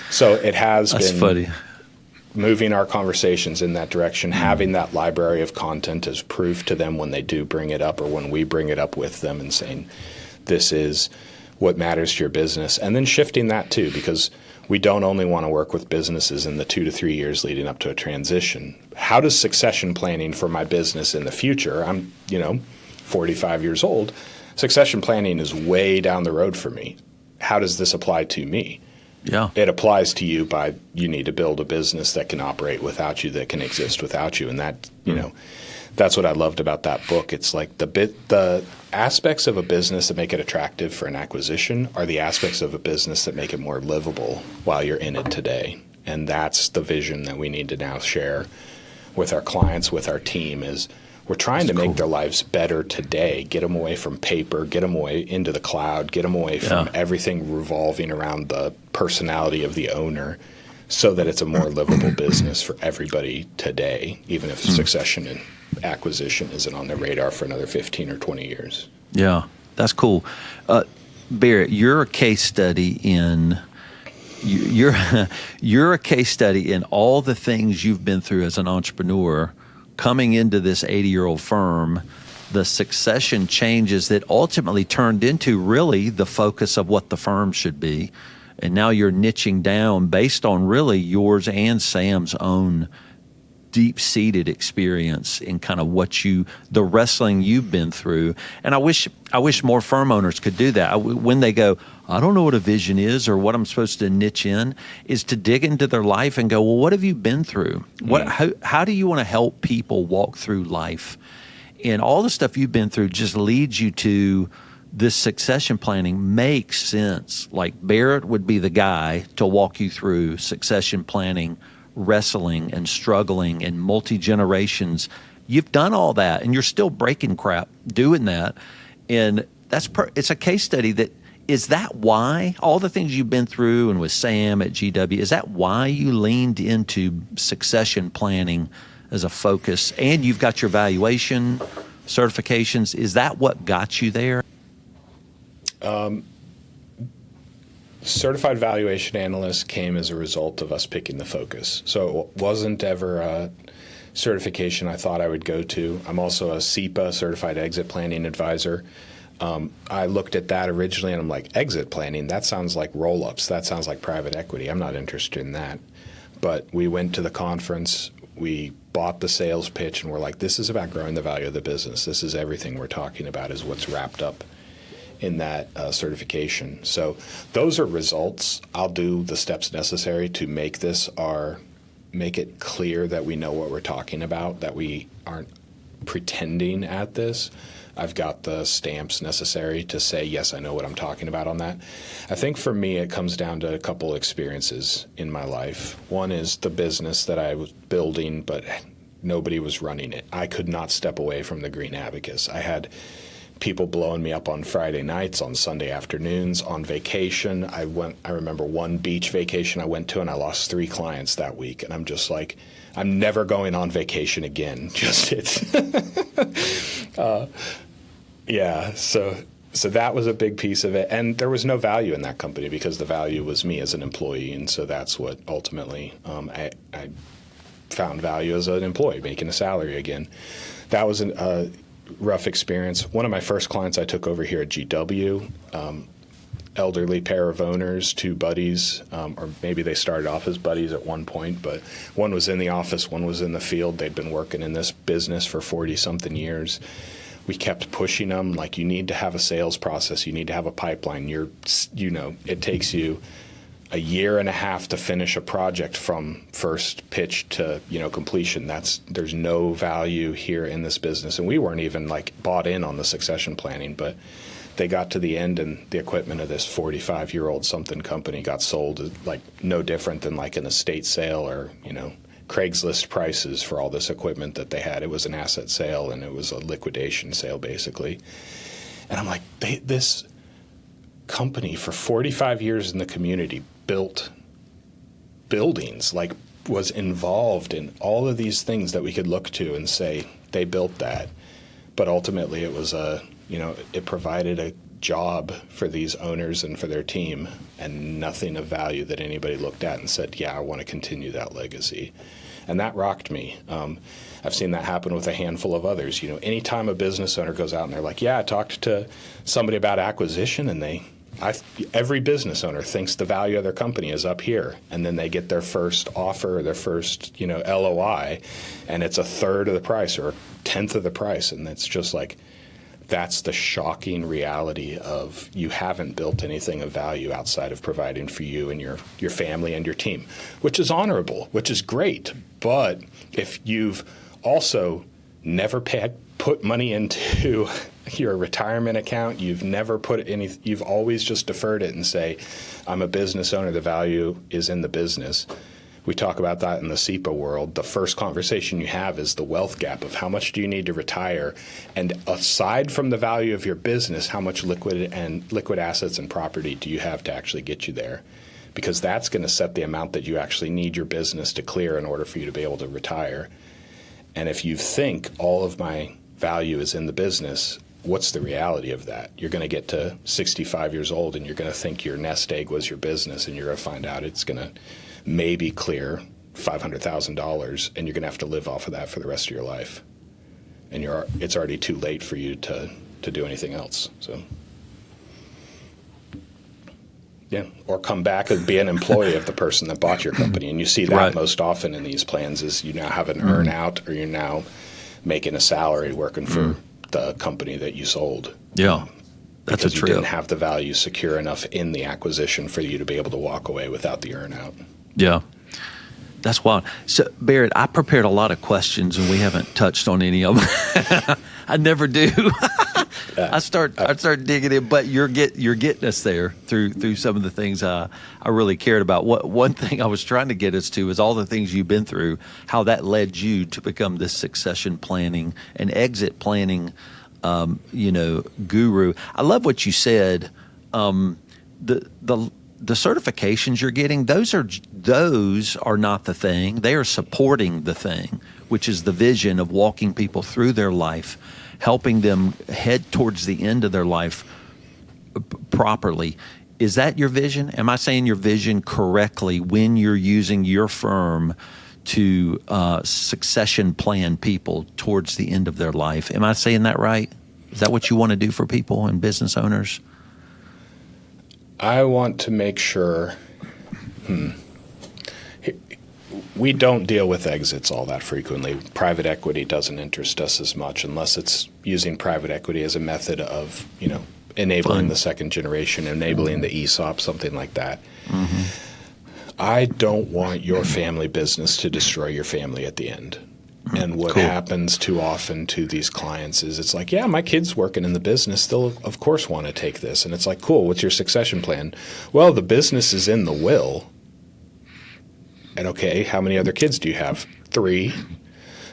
So it has been funny. Moving our conversations in that direction, having that library of content as proof to them when they do bring it up or when we bring it up with them and saying, this is what matters to your business. And then shifting that too, because we don't only want to work with businesses in the 2 to 3 years leading up to a transition. How does succession planning for my business in the future? I'm, 45 years old. Succession planning is way down the road for me. How does this apply to me? Yeah. It applies to you by you need to build a business that can operate without you, that can exist without you. And that, that's what I loved about that book. It's like the aspects of a business that make it attractive for an acquisition are the aspects of a business that make it more livable while you're in it today. And that's the vision that we need to now share with our clients, with our team is we're trying to make their lives better today, get them away from paper, get them away into the cloud, get them away from everything revolving around the personality of the owner so that it's a more livable business for everybody today, even if succession and acquisition isn't on their radar for another 15 or 20 years. Yeah, that's cool. Barrett, you're a case study in you're a case study in all the things you've been through as an entrepreneur. Coming into this 80-year-old firm, the succession changes that ultimately turned into really the focus of what the firm should be. And now you're niching down based on really yours and Sam's own deep-seated experience in kind of the wrestling you've been through. And I wish more firm owners could do that. When they go, I don't know what a vision is or what I'm supposed to niche in, is to dig into their life and go, well, what have you been through? How do you want to help people walk through life? And all the stuff you've been through just leads you to this succession planning makes sense. Like Barrett would be the guy to walk you through succession planning, wrestling and struggling and multi-generations. You've done all that and you're still breaking crap doing that. And it's a case study is that why all the things you've been through and with Sam at GW, is that why you leaned into succession planning as a focus and you've got your valuation certifications? Is that what got you there? Certified valuation analyst came as a result of us picking the focus. So it wasn't ever a certification I thought I would go to. I'm also a CEPA, Certified Exit Planning Advisor. I looked at that originally and I'm like, exit planning, that sounds like roll-ups. That sounds like private equity. I'm not interested in that. But we went to the conference, we bought the sales pitch, and we're like, this is about growing the value of the business. This is everything we're talking about is what's wrapped up in that certification. So those are results. I'll do the steps necessary to make it clear that we know what we're talking about, that we aren't pretending at this. I've got the stamps necessary to say, yes, I know what I'm talking about on that. I think for me, it comes down to a couple experiences in my life. One is the business that I was building, but nobody was running it. I could not step away from the green abacus. I had people blowing me up on Friday nights, on Sunday afternoons, on vacation. I remember one beach vacation I went to and I lost 3 clients that week. And I'm just like, I'm never going on vacation again. Yeah. So that was a big piece of it. And there was no value in that company because the value was me as an employee. And so that's what ultimately I found value as an employee, making a salary again. That was a rough experience. One of my first clients I took over here at GW, elderly pair of owners, 2 buddies, or maybe they started off as buddies at one point, but one was in the office, one was in the field. They'd been working in this business for 40-something years. We kept pushing them, like, you need to have a sales process, you need to have a pipeline. It takes you a year and a half to finish a project from first pitch to completion. There's no value here in this business, and we weren't even bought in on the succession planning, but they got to the end and the equipment of this 45-year-old something company got sold, no different than an estate sale or Craigslist prices for all this equipment that they had. It was an asset sale, and it was a liquidation sale, basically. And I'm like, this company for 45 years in the community built buildings, like was involved in all of these things that we could look to and say they built that. But ultimately it was it provided a job for these owners and for their team, and nothing of value that anybody looked at and said, yeah, I want to continue that legacy. And that rocked me. I've seen that happen with a handful of others. Anytime a business owner goes out and they're like, yeah, I talked to somebody about acquisition, and every business owner thinks the value of their company is up here, and then they get their first offer, their first LOI, and it's a third of the price or a tenth of the price, and it's just like, that's the shocking reality of you haven't built anything of value outside of providing for you and your family and your team, which is honorable, which is great. But if you've also never put money into your retirement account, you've never you've always just deferred it and say, I'm a business owner, the value is in the business. We talk about that in the SEPA world. The first conversation you have is the wealth gap of how much do you need to retire, and aside from the value of your business, how much liquid assets and property do you have to actually get you there? Because that's going to set the amount that you actually need your business to clear in order for you to be able to retire. And if you think all of my value is in the business, what's the reality of that? You're going to get to 65 years old and you're going to think your nest egg was your business, and you're going to find out it's going to maybe clear $500,000, and you're going to have to live off of that for the rest of your life. And it's already too late for you to do anything else. So, yeah, or come back and be an employee of the person that bought your company. And you see that Right. most often in these plans is you now have an earn out, or you're now making a salary working for the company that you sold. Yeah. That's a Because you trip. didn't have the value secure enough in the acquisition for you to be able to walk away without the earn out. Yeah. That's wild. So, Barrett, I prepared a lot of questions, and we haven't touched on any of them. I never do. I start digging in, but you're getting us there through some of the things I really cared about. One thing I was trying to get us to is all the things you've been through, how that led you to become this succession planning and exit planning, guru. I love what you said. The certifications you're getting, those are not the thing. They are supporting the thing, which is the vision of walking people through their life, helping them head towards the end of their life properly. Is that your vision? Am I saying your vision correctly when you're using your firm to succession plan people towards the end of their life? Am I saying that right? Is that what you want to do for people and business owners? I want to make sure we don't deal with exits all that frequently. Private equity doesn't interest us as much unless it's using private equity as a method of, enabling the second generation, enabling the ESOP, something like that. Mm-hmm. I don't want your family business to destroy your family at the end. And what happens too often to these clients is it's like, yeah, my kid's working in the business. They'll, of course, want to take this. And it's like, cool, what's your succession plan? Well, the business is in the will. And okay, how many other kids do you have? 3.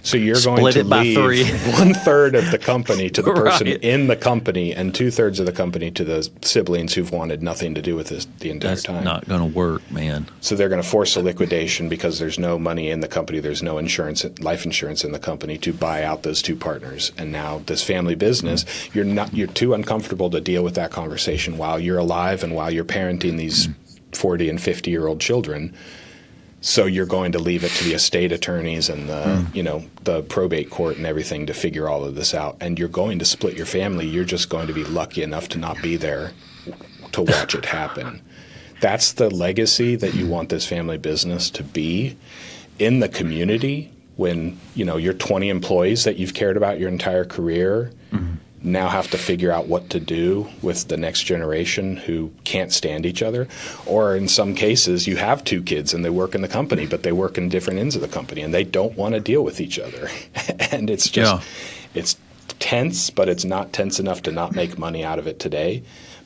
So you're going to leave 1/3 of the company to the person in the company and 2/3 of the company to the siblings who've wanted nothing to do with this the entire time. That's not going to work, man. So they're going to force a liquidation because there's no money in the company. There's no insurance, life insurance in the company to buy out those 2 partners. And now this family business, you're too uncomfortable to deal with that conversation while you're alive and while you're parenting these 40 and 50-year-old children. So you're going to leave it to the estate attorneys and the probate court and everything to figure all of this out. And you're going to split your family. You're just going to be lucky enough to not be there to watch it happen. That's the legacy that you want this family business to be in the community when, your 20 employees that you've cared about your entire career now have to figure out what to do with the next generation who can't stand each other. Or in some cases, you have 2 kids and they work in the company, but they work in different ends of the company and they don't want to deal with each other. And it's just, it's tense, but it's not tense enough to not make money out of it today.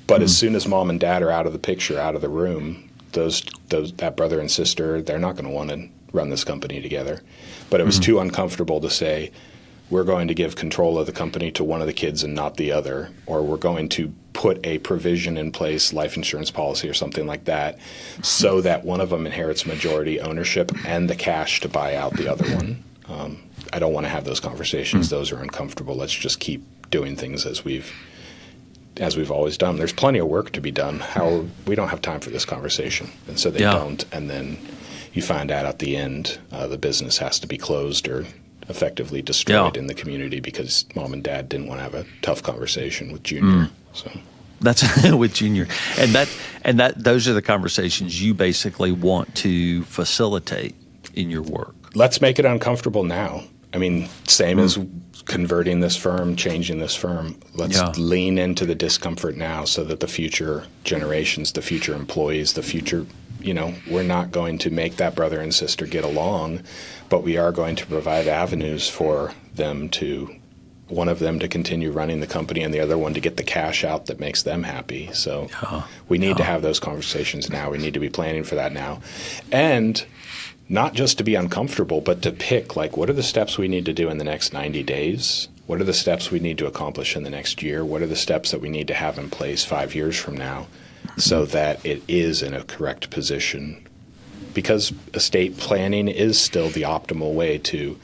But as soon as mom and dad are out of the picture, out of the room, that brother and sister, they're not going to want to run this company together. But it was too uncomfortable to say, we're going to give control of the company to one of the kids and not the other, or we're going to put a provision in place, life insurance policy or something like that, so that one of them inherits majority ownership and the cash to buy out the other one. I don't want to have those conversations. Those are uncomfortable. Let's just keep doing things as we've always done. There's plenty of work to be done. We don't have time for this conversation. And so they don't. And then you find out at the end the business has to be closed or effectively destroyed in the community because mom and dad didn't want to have a tough conversation with Junior. So that's with Junior, and that those are the conversations you basically want to facilitate in your work. Let's make it uncomfortable now. I mean, same as converting this firm, changing this firm. Let's lean into the discomfort now so that the future generations, the future employees, the future, we're not going to make that brother and sister get along, but we are going to provide avenues for them one of them to continue running the company and the other one to get the cash out that makes them happy. So we need to have those conversations now. We need to be planning for that now. And not just to be uncomfortable, but to pick, what are the steps we need to do in the next 90 days? What are the steps we need to accomplish in the next year? What are the steps that we need to have in place 5 years from now so that it is in a correct position? Because estate planning is still the optimal way to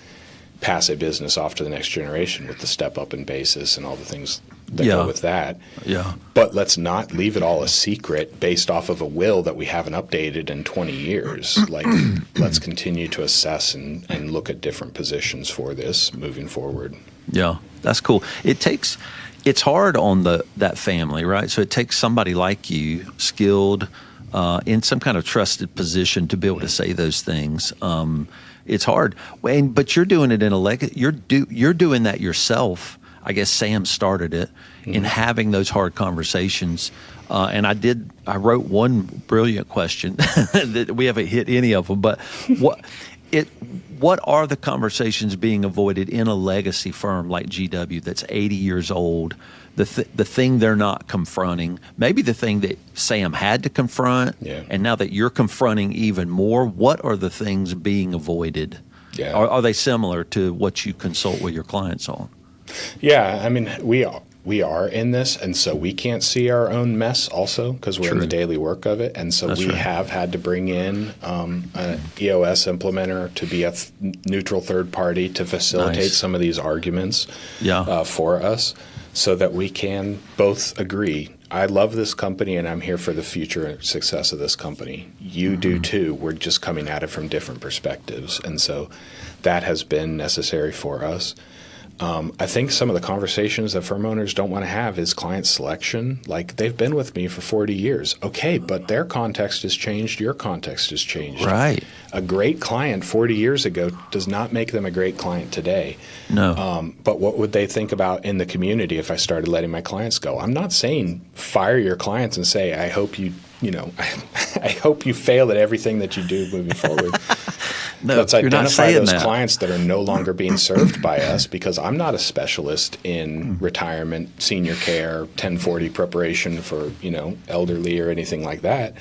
pass a business off to the next generation with the step up in basis and all the things that go with that. Yeah. But let's not leave it all a secret based off of a will that we haven't updated in 20 years. Let's continue to assess and look at different positions for this moving forward. Yeah, that's cool. It's hard on that family, right? So it takes somebody like you, skilled, in some kind of trusted position to be able to say those things. It's hard, but you're doing it in you're doing that yourself. I guess Sam started it in having those hard conversations. And I wrote one brilliant question that we haven't hit any of them, but what are the conversations being avoided in a legacy firm like GW that's 80 years old? The thing they're not confronting, maybe the thing that Sam had to confront, and now that you're confronting even more, what are the things being avoided? Yeah. Are they similar to what you consult with your clients on? Yeah, I mean, we are in this, and so we can't see our own mess also because we're in the daily work of it. And so we have had to bring in an EOS implementer to be a neutral third party to facilitate some of these arguments for us so that we can both agree. I love this company, and I'm here for the future success of this company. You do too. We're just coming at it from different perspectives. And so that has been necessary for us. I think some of the conversations that firm owners don't want to have is client selection. They've been with me for 40 years. Okay, but their context has changed. Your context has changed. Right. A great client 40 years ago does not make them a great client today. No. But what would they think about in the community if I started letting my clients go? I'm not saying fire your clients and say, I hope you fail at everything that you do moving forward. No, let's identify those that. clients that are no longer being served by us because I'm not a specialist in retirement, senior care, 1040 preparation for, elderly or anything like that.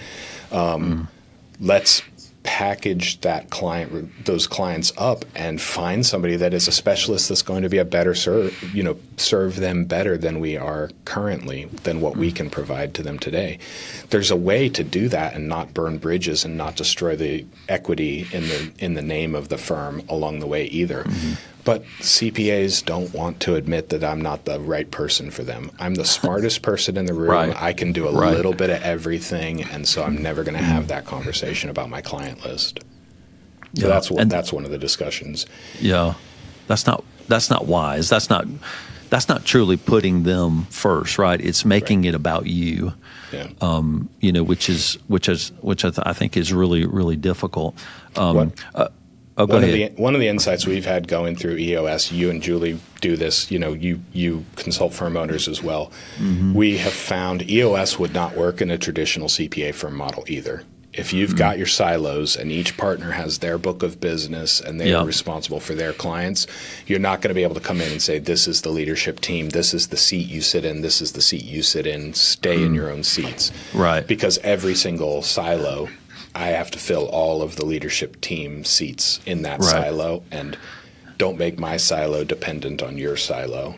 Let's package those clients up and find somebody that is a specialist that's going to be a better serve them better than we are currently, than what we can provide to them today. There's a way to do that and not burn bridges and not destroy the equity in the name of the firm along the way either. But CPAs don't want to admit that I'm not the right person for them. I'm the smartest person in the room. Right. I can do a little bit of everything, and so I'm never going to have that conversation about my client list. So that's one of the discussions. Yeah, that's not wise. That's not truly putting them first, right? It's making it about you. Yeah. Which I think is really, really difficult. One of the insights we've had going through EOS, you and Julie do this, you consult firm owners as well. We have found EOS would not work in a traditional CPA firm model either. If you've got your silos and each partner has their book of business and they are responsible for their clients, you're not going to be able to come in and say, this is the leadership team, this is the seat you sit in, this is the seat you sit in, stay in your own seats. Right. Because every single silo I have to fill all of the leadership team seats in that Right. silo, and don't make my silo dependent on your silo.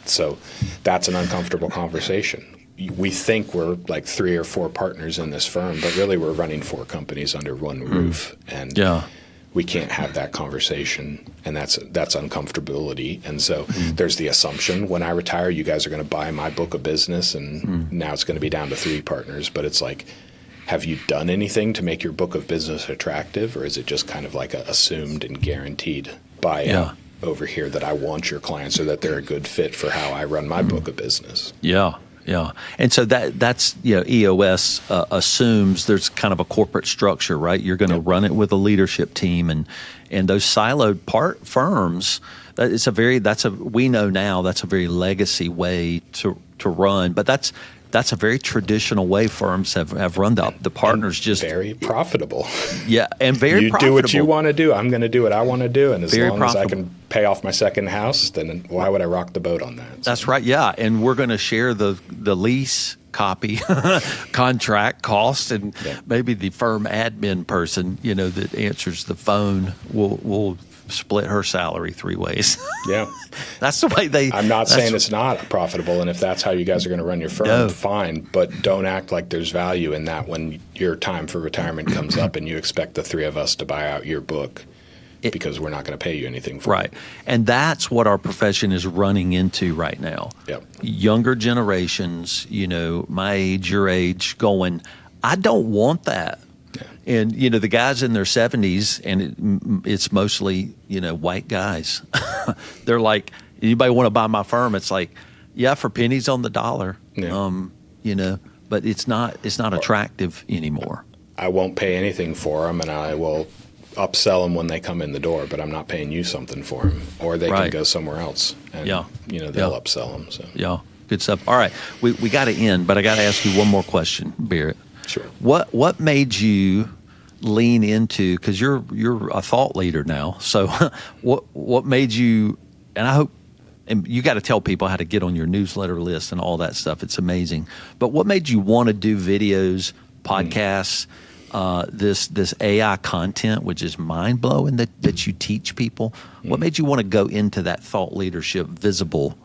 So that's an uncomfortable conversation. We think we're like 3 or 4 partners in this firm, but really we're running 4 companies under one roof, and we can't have that conversation, and that's uncomfortability. And so there's the assumption, when I retire, you guys are going to buy my book of business, and now it's going to be down to 3 partners. But it's like, have you done anything to make your book of business attractive, or is it just kind of like a assumed and guaranteed buyout over here that I want your clients, or that they're a good fit for how I run my book of business? Yeah. And so that's EOS assumes there's kind of a corporate structure, right? You're going to run it with a leadership team, and those siloed firms. We know now that's a very legacy way to run, but that's a very traditional way firms have run the partners, just very profitable. Yeah, and very you profitable. Do what you want to do. I'm going to do what I want to do, and as very long profitable. as I can pay off my second house, then why would I rock the boat on that? That's right. Yeah, and we're going to share the lease copy contract cost, and maybe the firm admin person, that answers the phone will split her salary 3 ways. Yeah. That's the way I'm not saying it's not profitable, and if that's how you guys are going to run your firm, fine, but don't act like there's value in that when your time for retirement comes up and you expect the 3 of us to buy out your book because we're not going to pay you anything for it. And that's what our profession is running into right now. Yep. Younger generations, my age, your age, going, I don't want that. And, the guys in their 70s, and it's mostly, white guys. They're like, anybody want to buy my firm? It's like, yeah, for pennies on the dollar, but it's not attractive anymore. I won't pay anything for them, and I will upsell them when they come in the door, but I'm not paying you something for them, or they can go somewhere else, and, they'll upsell them. So. Yeah, good stuff. All right, we got to end, but I got to ask you one more question, Barrett. Sure. What made you lean into, because you're a thought leader now, so what made you, and I hope, and you got to tell people how to get on your newsletter list and all that stuff, it's amazing, but what made you want to do videos, podcasts, this AI content, which is mind-blowing, that you teach people? What made you want to go into that thought leadership visible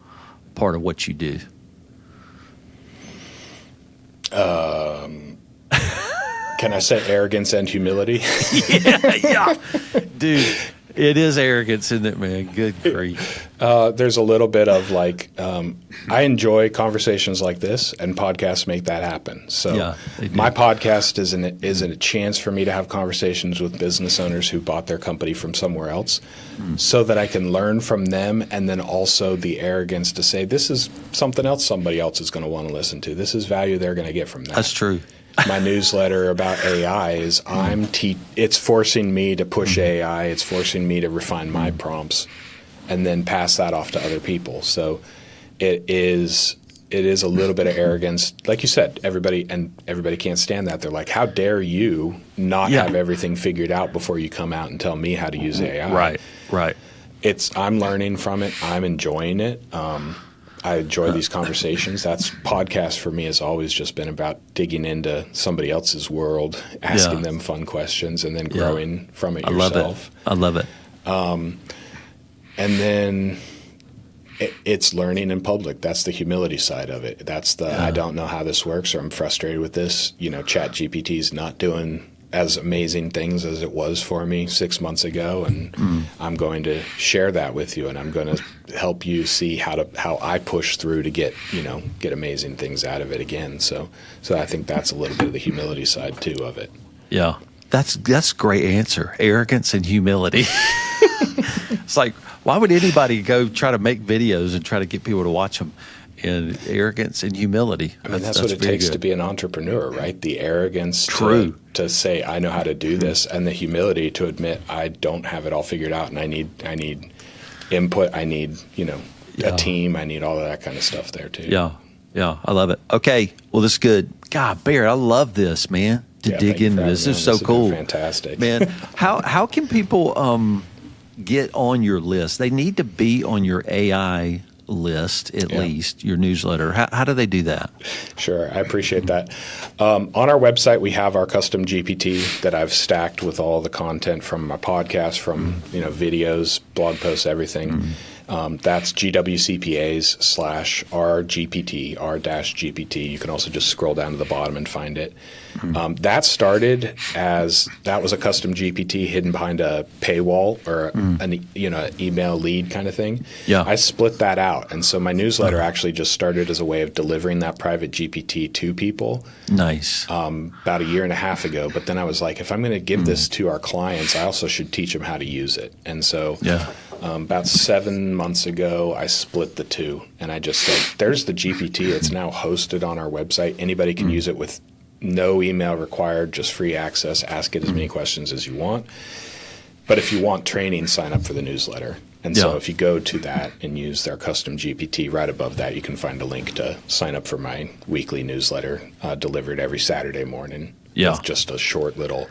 part of what you do? Can I say arrogance and humility? yeah. Dude, it is arrogance, isn't it, man? Good grief. There's a little bit of I enjoy conversations like this, and podcasts make that happen. So my podcast is a chance for me to have conversations with business owners who bought their company from somewhere else, so that I can learn from them, and then also the arrogance to say, this is something else somebody else is going to want to listen to. This is value they're going to get from that. That's true. My newsletter about AI is it's forcing me to push AI. It's forcing me to refine my prompts and then pass that off to other people. So it is a little bit of arrogance. Like you said, everybody can't stand that. They're like, how dare you not have everything figured out before you come out and tell me how to use AI? Right. I'm learning from it. I'm enjoying it. I enjoy these conversations. Podcast for me has always just been about digging into somebody else's world, asking them fun questions, and then growing from it yourself. I love it. And then it's learning in public. That's the humility side of it. That's I don't know how this works, or I'm frustrated with this. ChatGPT is not doing as amazing things as it was for me 6 months ago, and I'm going to share that with you, and I'm going to help you see how I push through to get amazing things out of it again. So I think that's a little bit of the humility side too of it. Yeah, that's a great answer. Arrogance and humility. It's like, why would anybody go try to make videos and try to get people to watch them? And arrogance and humility. I mean, that's what it takes to be an entrepreneur, right? The arrogance to say, I know how to do this, and the humility to admit I don't have it all figured out, and I need input, I need, a team, I need all of that kind of stuff there too. Yeah, I love it. Okay, well, this is good. God, Barrett, I love this, man, to dig into this. This is so cool. Fantastic. Man, how can people get on your list? They need to be on your AI list, at least, your newsletter. How do they do that? Sure, I appreciate that. On our website, we have our custom GPT that I've stacked with all the content from my podcast, from videos, blog posts, everything. That's GWCPAs/RGPT, R-GPT. You can also just scroll down to the bottom and find it. That started as that was a custom GPT hidden behind a paywall or an email lead kind of thing. Yeah. I split that out, and so my newsletter actually just started as a way of delivering that private GPT to people. Nice. About a year and a half ago. But then I was like, if I'm going to give this to our clients, I also should teach them how to use it. And so about 7 months ago, I split the two, and I just said, there's the GPT. It's now hosted on our website. Anybody can use it with no email required, just free access. Ask it as many questions as you want. But if you want training, sign up for the newsletter. And so if you go to that and use their custom GPT, right above that, you can find a link to sign up for my weekly newsletter delivered every Saturday morning with just a short little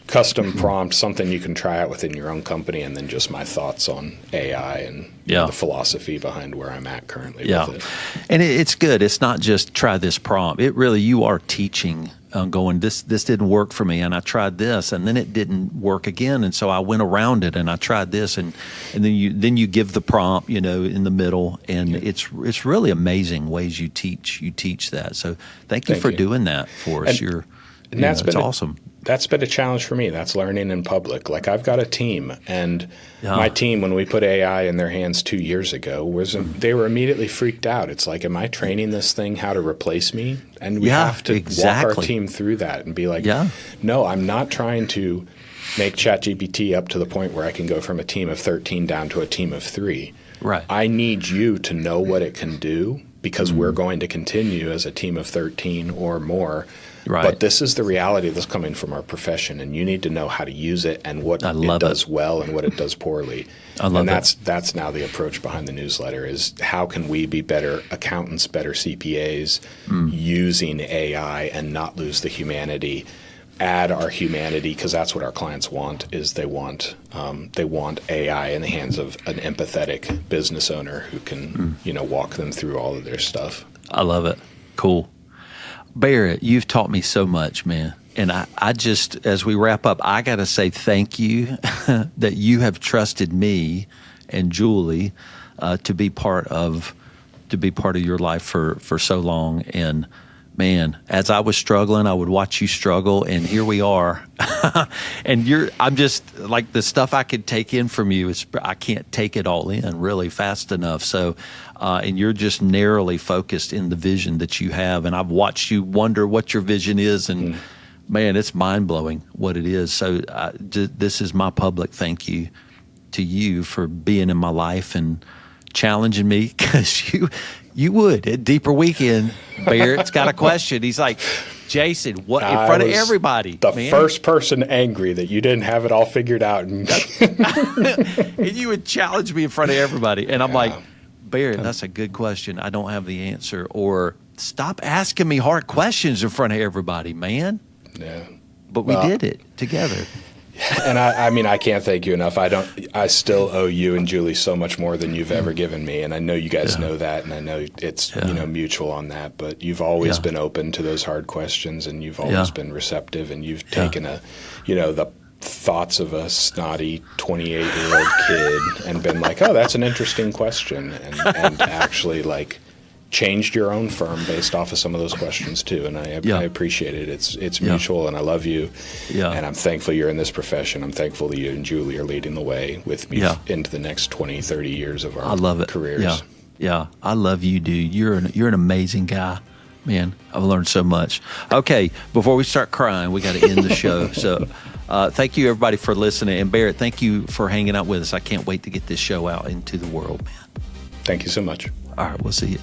custom prompt, something you can try out within your own company, and then just my thoughts on AI and the philosophy behind where I'm at currently with it. And it's good. It's not just try this prompt. It really, you are teaching, going, this didn't work for me, and I tried this, and then it didn't work again, and so I went around it, and I tried this, and then you give the prompt, in the middle, and it's really amazing ways you teach that. So thank you for doing that for us. And that's been awesome. That's been a challenge for me. That's learning in public. Like, I've got a team, and my team, when we put AI in their hands 2 years ago, they were immediately freaked out. It's like, am I training this thing how to replace me? And we have to walk our team through that and be like, no, I'm not trying to make ChatGPT up to the point where I can go from a team of 13 down to a team of 3. Right. I need you to know what it can do, because we're going to continue as a team of 13 or more. Right. But this is the reality that's coming from our profession, and you need to know how to use it and what it does well and what it does poorly. That's now the approach behind the newsletter, is how can we be better accountants, better CPAs using AI and not lose the humanity, add our humanity, because that's what our clients want. Is they want AI in the hands of an empathetic business owner who can walk them through all of their stuff. I love it. Cool. Barrett, you've taught me so much, man. And I just, as we wrap up, I got to say thank you that you have trusted me and Julie to be part of your life for so long. And man, as I was struggling, I would watch you struggle, and here we are. And I'm just like, the stuff I could take in from you is, I can't take it all in really fast enough. So, and you're just narrowly focused in the vision that you have. And I've watched you wonder what your vision is, and man, it's mind blowing what it is. So this is my public thank you to you for being in my life and challenging me, because you would at Deeper Weekend. Barrett's got a question. He's like, Jason, what, in front of everybody? The first person angry that you didn't have it all figured out. And you would challenge me in front of everybody. And I'm like, Barrett, that's a good question. I don't have the answer. Or stop asking me hard questions in front of everybody, man. Yeah. But we did it together. And I mean, I can't thank you enough. I still owe you and Julie so much more than you've ever given me. And I know you guys know that, and I know it's, mutual on that, but you've always been open to those hard questions, and you've always been receptive, and you've taken the thoughts of a snotty 28-year-old kid and been like, oh, that's an interesting question. And actually changed your own firm based off of some of those questions too, and I appreciate it. It's mutual, and I love you, and I'm thankful you're in this profession. I'm thankful that you and Julie are leading the way with me into the next 20, 30 years of our careers. Yeah, I love you, dude. You're an amazing guy, man. I've learned so much. Okay, before we start crying, we got to end the show. So thank you, everybody, for listening, and Barrett, thank you for hanging out with us. I can't wait to get this show out into the world, man. Thank you so much. All right, we'll see you.